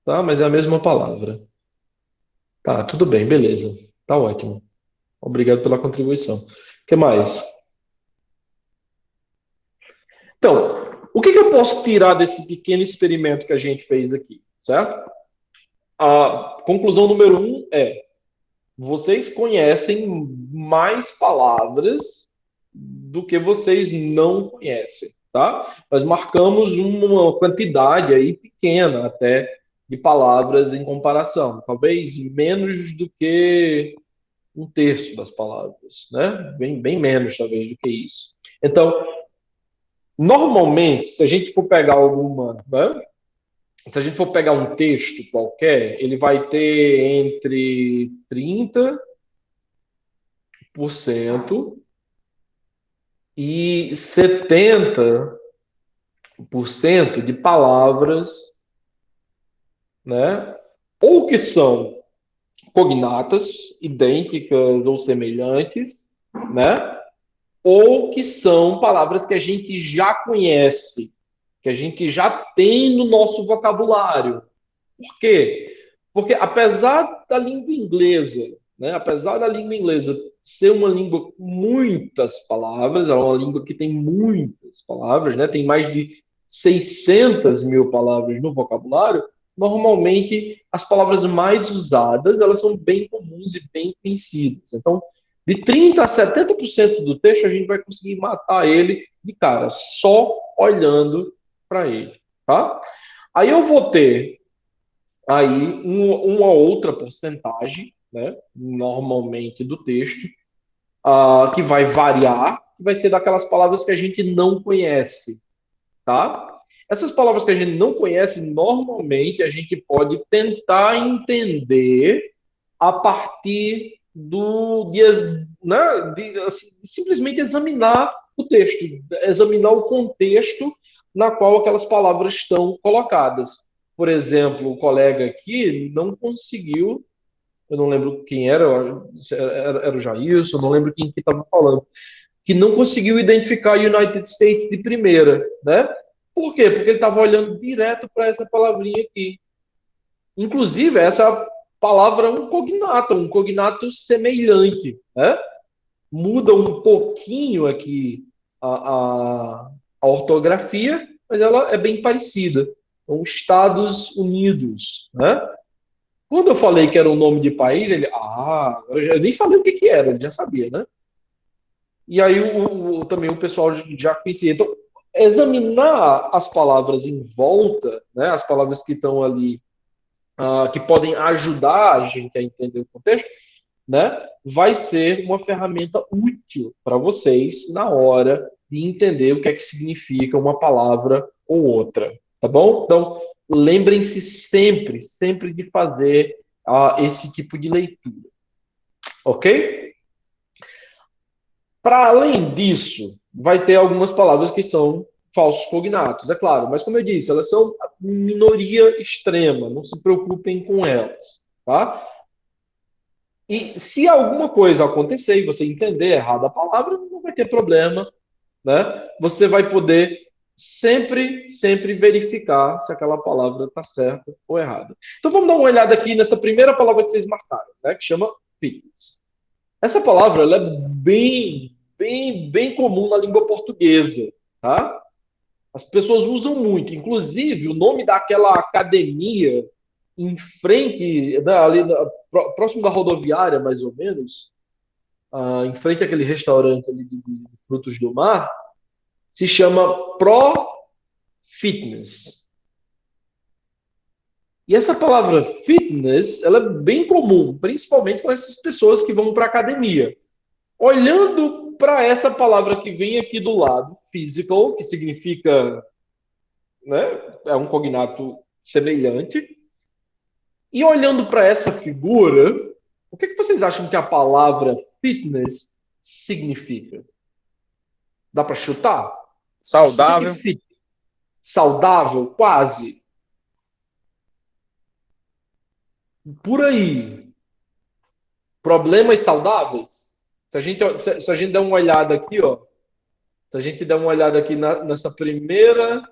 [SPEAKER 1] tá? Mas é a mesma palavra. Tá, tudo bem, beleza. Tá ótimo. Obrigado pela contribuição. O que mais? Então, o que eu posso tirar desse pequeno experimento que a gente fez aqui, certo? A conclusão número 1 é: vocês conhecem mais palavras do que vocês não conhecem, tá? Nós marcamos uma quantidade aí pequena até de palavras em comparação, talvez menos do que um terço das palavras, né? Bem menos, talvez, do que isso. Então, normalmente, se a gente for pegar alguma, né? Se a gente for pegar um texto qualquer, ele vai ter entre 30% e 70% de palavras, né? Ou que são cognatas, idênticas ou semelhantes, né? Ou que são palavras que a gente já conhece, que a gente já tem no nosso vocabulário. Por quê? Porque apesar da língua inglesa, né, apesar da língua inglesa ser uma língua com muitas palavras, é uma língua que tem muitas palavras, né, tem mais de 600 mil palavras no vocabulário, normalmente as palavras mais usadas, elas são bem comuns e bem conhecidas. Então, de 30% a 70% do texto, a gente vai conseguir matar ele de cara, só olhando para ele. Tá? Aí eu vou ter aí uma outra porcentagem, né, normalmente do texto, que vai variar, vai ser daquelas palavras que a gente não conhece, tá? Essas palavras que a gente não conhece, normalmente a gente pode tentar entender a partir assim, simplesmente examinar o texto, examinar o contexto na qual aquelas palavras estão colocadas. Por exemplo, o colega aqui não conseguiu, eu não lembro quem era o Jailson, eu não lembro quem que estava falando, que não conseguiu identificar United States de primeira, né? Por quê? Porque ele estava olhando direto para essa palavrinha aqui. Inclusive, essa palavra é um cognato semelhante, né? Muda um pouquinho aqui a ortografia, mas ela é bem parecida. Então, Estados Unidos, né? Quando eu falei que era um nome de país, ele, eu nem falei o que era, ele já sabia, né? E aí também o pessoal já conhecia. Então, examinar as palavras em volta, né? As palavras que estão ali, que podem ajudar a gente a entender o contexto, né? Vai ser uma ferramenta útil para vocês na hora de entender o que é que significa uma palavra ou outra, tá bom? Então, lembrem-se sempre de fazer esse tipo de leitura, ok?
[SPEAKER 6] Para além disso, vai ter algumas palavras que são falsos cognatos, é claro, mas como eu disse, elas são a minoria extrema, não se preocupem com elas, tá? E se alguma coisa acontecer e você entender errado a palavra, não vai ter problema, né? Você vai poder sempre verificar se aquela palavra está certa ou errada. Então vamos dar uma olhada aqui nessa primeira palavra que vocês marcaram, né? Que chama fitness. Essa palavra ela é bem comum na língua portuguesa, tá? As pessoas usam muito, inclusive o nome daquela academia em frente, né, próximo da rodoviária, mais ou menos, em frente àquele restaurante ali de frutos do mar, se chama Pro Fitness. E essa palavra fitness, ela é bem comum, principalmente com essas pessoas que vão para academia. Olhando para essa palavra que vem aqui do lado, physical, que significa, né, é um cognato semelhante, e olhando para essa figura, o que vocês acham que a palavra fitness significa? Dá para chutar?
[SPEAKER 2] Saudável.
[SPEAKER 6] Saudável, quase. Por aí. Problemas saudáveis? Se a gente der uma olhada aqui, ó. Se a gente der uma olhada aqui nessa primeira.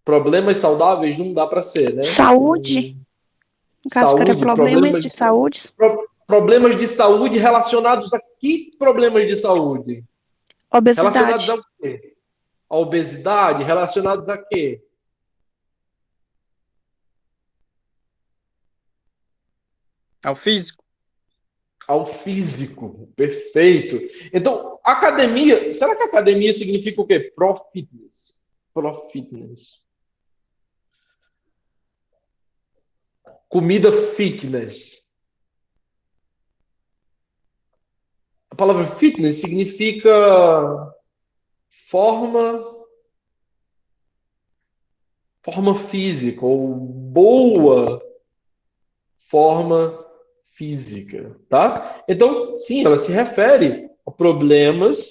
[SPEAKER 6] Problemas saudáveis não dá para ser, né?
[SPEAKER 5] Saúde. No caso, que era problemas de saúde.
[SPEAKER 6] Problemas de saúde relacionados a que problemas de saúde?
[SPEAKER 5] Obesidade.
[SPEAKER 6] Relacionados ao quê? A obesidade? Relacionados a quê?
[SPEAKER 2] Ao físico.
[SPEAKER 6] Ao físico. Perfeito. Então, academia. Será que academia significa o quê? Pro fitness. Pro fitness. Comida fitness. A palavra fitness significa forma física ou boa forma física, tá? Então, sim, ela se refere a problemas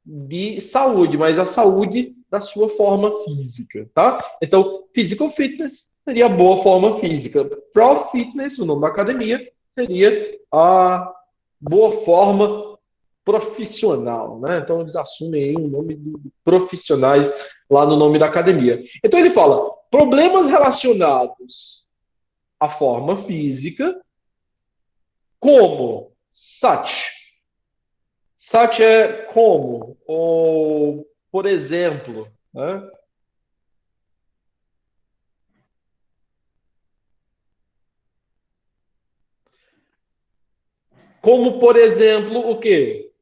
[SPEAKER 6] de saúde, mas a saúde da sua forma física, tá? Então, physical fitness seria a boa forma física. Pro fitness, o nome da academia, seria a boa forma profissional, né? Então, eles assumem aí o nome de profissionais lá no nome da academia. Então, ele fala problemas relacionados à forma física, como such. Such é como, ou por exemplo, né? Como, por exemplo, o quê?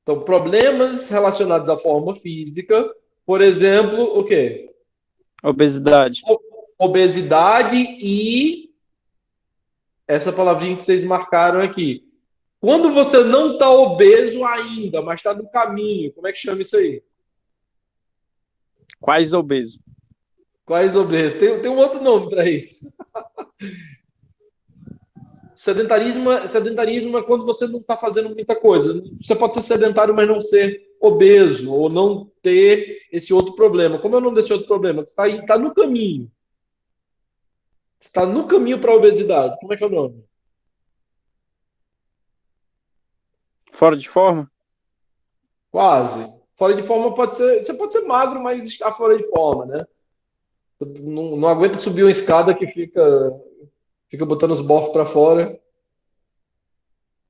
[SPEAKER 6] Então, problemas relacionados à forma física, por exemplo, o quê?
[SPEAKER 2] Obesidade.
[SPEAKER 6] Obesidade e essa palavrinha que vocês marcaram aqui. Quando você não está obeso ainda, mas está no caminho, como é que chama isso aí?
[SPEAKER 2] Quais obesos?
[SPEAKER 6] Quais obesos? Tem um outro nome para isso. Sedentarismo é quando você não está fazendo muita coisa. Você pode ser sedentário, mas não ser obeso, ou não ter esse outro problema. Como é o nome desse outro problema? Você está no caminho. Você está no caminho para a obesidade. Como é que é o nome?
[SPEAKER 2] Fora de forma?
[SPEAKER 6] Quase. Fora de forma pode ser. Você pode ser magro, mas está fora de forma, né? Não aguenta subir uma escada que fica botando os bofos para fora.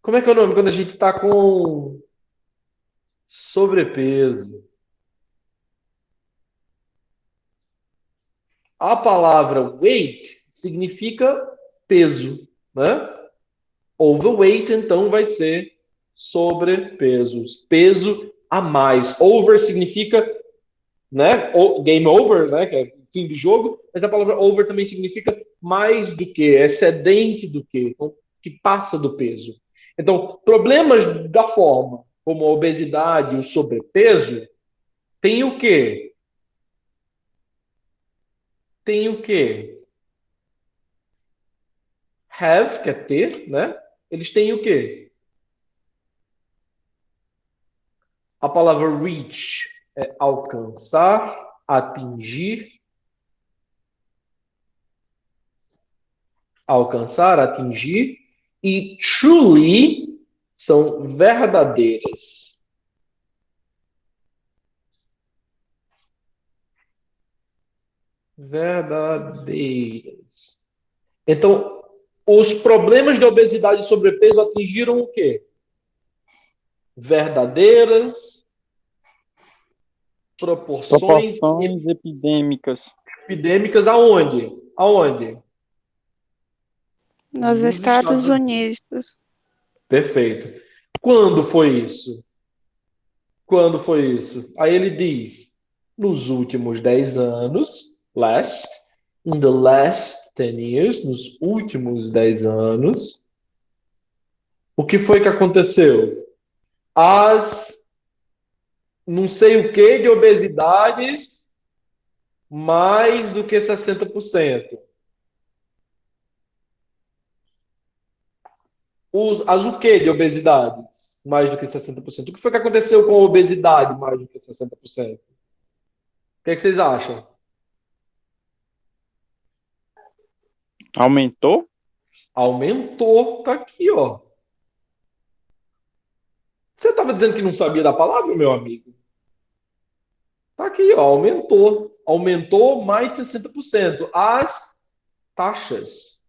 [SPEAKER 6] Como é que é o nome quando a gente está com sobrepeso? A palavra weight significa peso, né? Overweight, então, vai ser sobrepeso. Peso a mais. Over significa, né? Game over, né? Que é fim do jogo. Mas a palavra over também significa mais do que, excedente do que, então, que passa do peso. Então, problemas da forma, como a obesidade e o sobrepeso, tem o quê? Tem o quê? have, que é ter, né? Eles têm o quê? A palavra reach é alcançar, atingir, e truly são verdadeiras. Verdadeiras. Então, os problemas de obesidade e sobrepeso atingiram o quê? Verdadeiras, proporções
[SPEAKER 2] epidêmicas.
[SPEAKER 6] epidêmicas aonde? Aonde?
[SPEAKER 5] Nos Estados Unidos.
[SPEAKER 6] Perfeito. Quando foi isso? Quando foi isso? Aí ele diz, nos últimos 10 anos, in the last 10 years, nos últimos 10 anos, o que foi que aconteceu? As não sei o que de obesidades mais do que 60%. As o que de obesidades mais do que 60%? O que foi que aconteceu com a obesidade mais do que 60%? O que é que vocês acham?
[SPEAKER 2] Aumentou?
[SPEAKER 6] Aumentou, tá aqui, ó. Você estava dizendo que não sabia da palavra, meu amigo? Tá aqui, ó, aumentou. Aumentou mais de 60%. As taxas,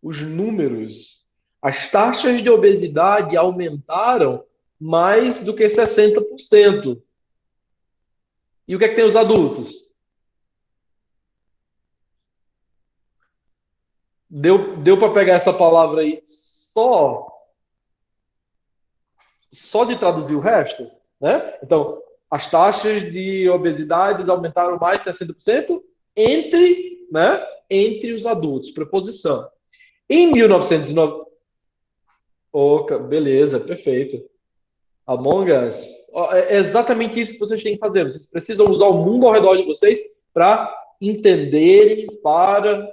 [SPEAKER 6] os números, as taxas de obesidade aumentaram mais do que 60%. E o que é que tem os adultos? Deu para pegar essa palavra aí só de traduzir o resto, né? Então, as taxas de obesidade aumentaram mais de 60% entre os adultos. Preposição. Em 1909... beleza, perfeito. Among Us. É exatamente isso que vocês têm que fazer. Vocês precisam usar o mundo ao redor de vocês para entenderem, para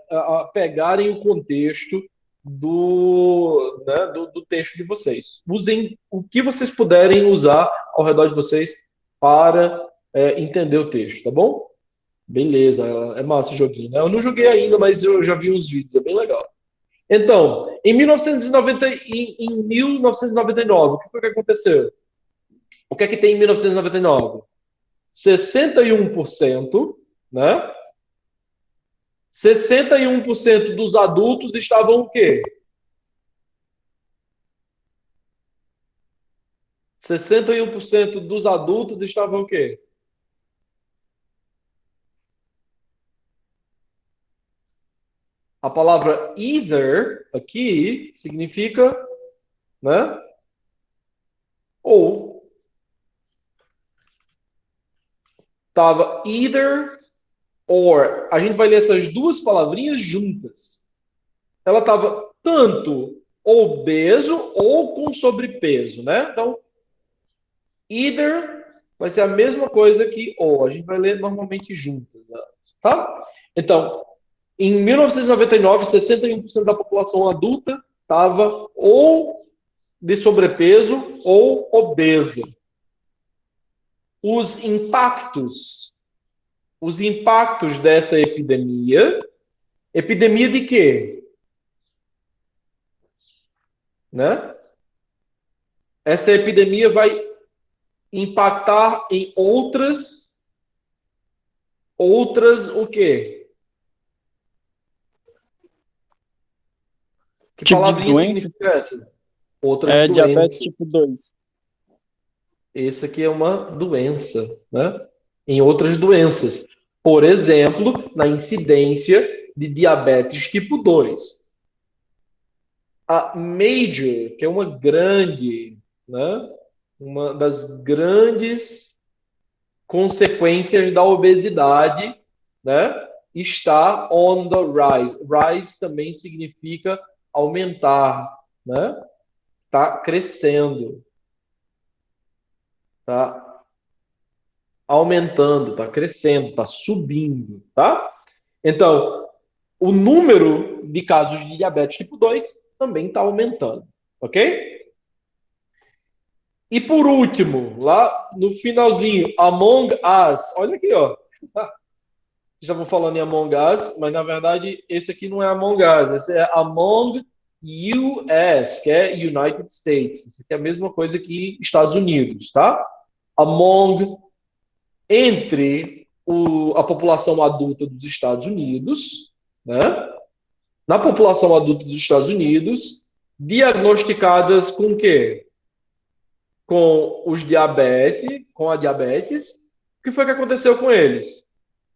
[SPEAKER 6] pegarem o contexto do texto de vocês. Usem o que vocês puderem usar ao redor de vocês para entender o texto, tá bom? Beleza, é massa o joguinho, né? Eu não joguei ainda, mas eu já vi uns vídeos, é bem legal. Então, em 1999, o que foi que aconteceu? O que é que tem em 1999? 61%, né? 61% dos adultos estavam o quê? 61% dos adultos estavam o quê? A palavra either aqui significa, né? Ou. Tava either or. A gente vai ler essas duas palavrinhas juntas. Ela estava tanto obeso ou com sobrepeso, né? Então, either vai ser a mesma coisa que ou. A gente vai ler normalmente juntas, tá? Então, em 1999, 61% da população adulta estava ou de sobrepeso ou obesa. Os impactos dessa epidemia de quê? Né? Essa epidemia vai impactar em outras o quê? Que
[SPEAKER 2] Tipo de
[SPEAKER 6] palavrinha
[SPEAKER 2] doença?
[SPEAKER 6] significa essa? Outras doenças.
[SPEAKER 2] Diabetes tipo 2.
[SPEAKER 6] Esse aqui é uma doença, né? Em outras doenças. Por exemplo, na incidência de diabetes tipo 2. A major, que é uma grande, né? Uma das grandes consequências da obesidade, né? Está on the rise. Rise também significa aumentar, né? Está crescendo. Tá aumentando, tá crescendo, tá subindo, tá? Então, o número de casos de diabetes tipo 2 também está aumentando, ok? E por último, lá no finalzinho, Among Us, olha aqui, ó. Já vou falando em Among Us, mas na verdade esse aqui não é Among Us, esse é Among US, que é United States. Isso aqui é a mesma coisa que Estados Unidos, tá? Among, entre a população adulta dos Estados Unidos, né? Na população adulta dos Estados Unidos, diagnosticadas com o quê? Com a diabetes. O que foi que aconteceu com eles?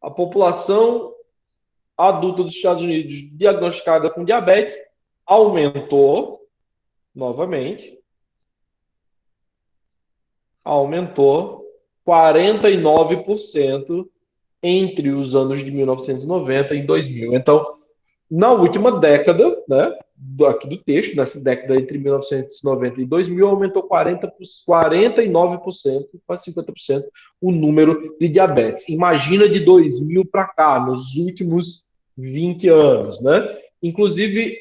[SPEAKER 6] A população adulta dos Estados Unidos diagnosticada com diabetes aumentou novamente. Aumentou 49% entre os anos de 1990 e 2000. Então, na última década, né, aqui do texto, nessa década entre 1990 e 2000, aumentou 49%, quase 50%, o número de diabetes. Imagina de 2000 para cá, nos últimos 20 anos, né? Inclusive,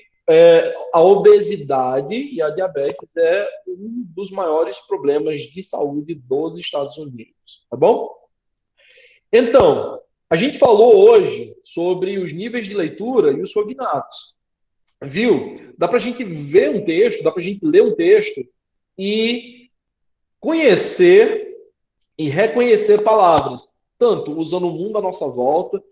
[SPEAKER 6] a obesidade e a diabetes é um dos maiores problemas de saúde dos Estados Unidos, tá bom? Então, a gente falou hoje sobre os níveis de leitura e os cognatos. Viu? Dá para a gente ver um texto, dá para a gente ler um texto e conhecer e reconhecer palavras, tanto usando o mundo à nossa volta,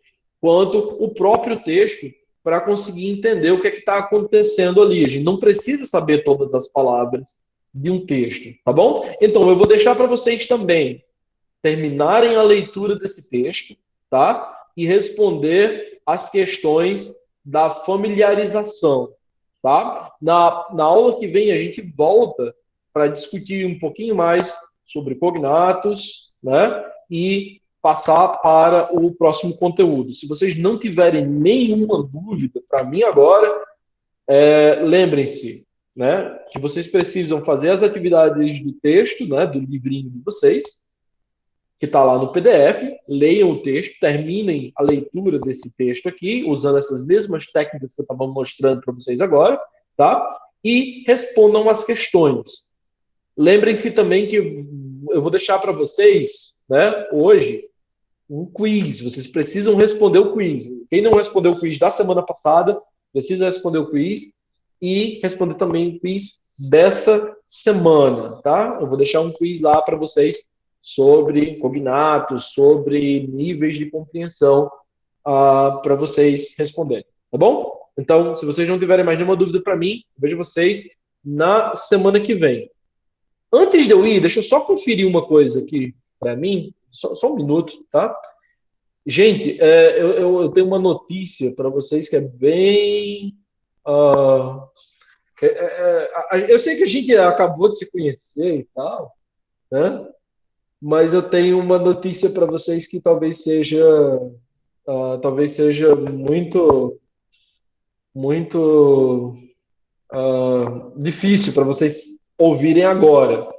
[SPEAKER 6] quanto o próprio texto, para conseguir entender o que é está acontecendo ali. A gente não precisa saber todas as palavras de um texto, tá bom? Então, eu vou deixar para vocês também terminarem a leitura desse texto, tá? E responder as questões da familiarização, tá? Na aula que vem a gente volta para discutir um pouquinho mais sobre cognatos, né? E passar para o próximo conteúdo. Se vocês não tiverem nenhuma dúvida para mim agora, lembrem-se, né, que vocês precisam fazer as atividades do texto, né, do livrinho de vocês, que está lá no PDF, leiam o texto, terminem a leitura desse texto aqui, usando essas mesmas técnicas que eu estava mostrando para vocês agora, tá? E respondam as questões. Lembrem-se também que eu vou deixar para vocês, né, hoje, um quiz. Vocês precisam responder o quiz. Quem não respondeu o quiz da semana passada, precisa responder o quiz e responder também o quiz dessa semana, tá? Eu vou deixar um quiz lá para vocês sobre cognatos, sobre níveis de compreensão para vocês responderem, tá bom? Então, se vocês não tiverem mais nenhuma dúvida para mim, vejo vocês na semana que vem. Antes de eu ir, deixa eu só conferir uma coisa aqui para mim, só um minuto, tá? Gente, eu tenho uma notícia para vocês que é bem... eu sei que a gente acabou de se conhecer e tal, né? Mas eu tenho uma notícia para vocês que talvez seja muito difícil para vocês ouvirem agora.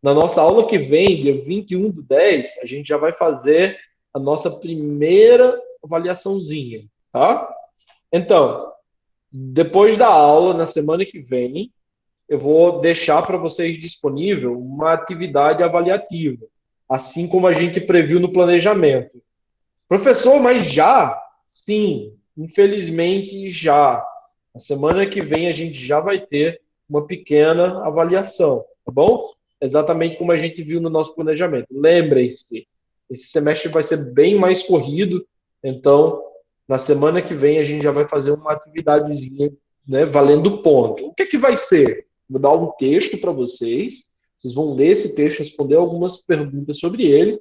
[SPEAKER 6] Na nossa aula que vem, dia 21/10, a gente já vai fazer a nossa primeira avaliaçãozinha, tá? Então, depois da aula, na semana que vem, eu vou deixar para vocês disponível uma atividade avaliativa, assim como a gente previu no planejamento. Professor, mas já? Sim, infelizmente já. Na semana que vem a gente já vai ter uma pequena avaliação, tá bom? Exatamente como a gente viu no nosso planejamento. Lembrem-se, esse semestre vai ser bem mais corrido, então na semana que vem a gente já vai fazer uma atividadezinha, né, valendo ponto. O que é que vai ser? Vou dar um texto para vocês, vocês vão ler esse texto, responder algumas perguntas sobre ele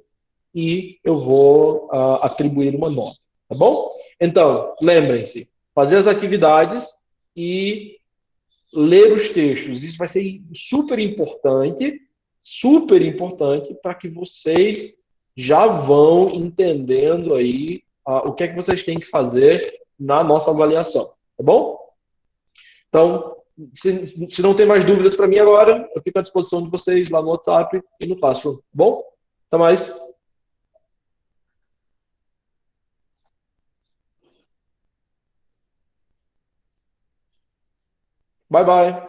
[SPEAKER 6] e eu vou atribuir uma nota, tá bom? Então, lembrem-se, fazer as atividades e ler os textos. Isso vai ser super importante para que vocês já vão entendendo aí o que é que vocês têm que fazer na nossa avaliação, tá bom? Então, se não tem mais dúvidas para mim agora, eu fico à disposição de vocês lá no WhatsApp e no Classroom, tá bom? Até mais. Bye, bye.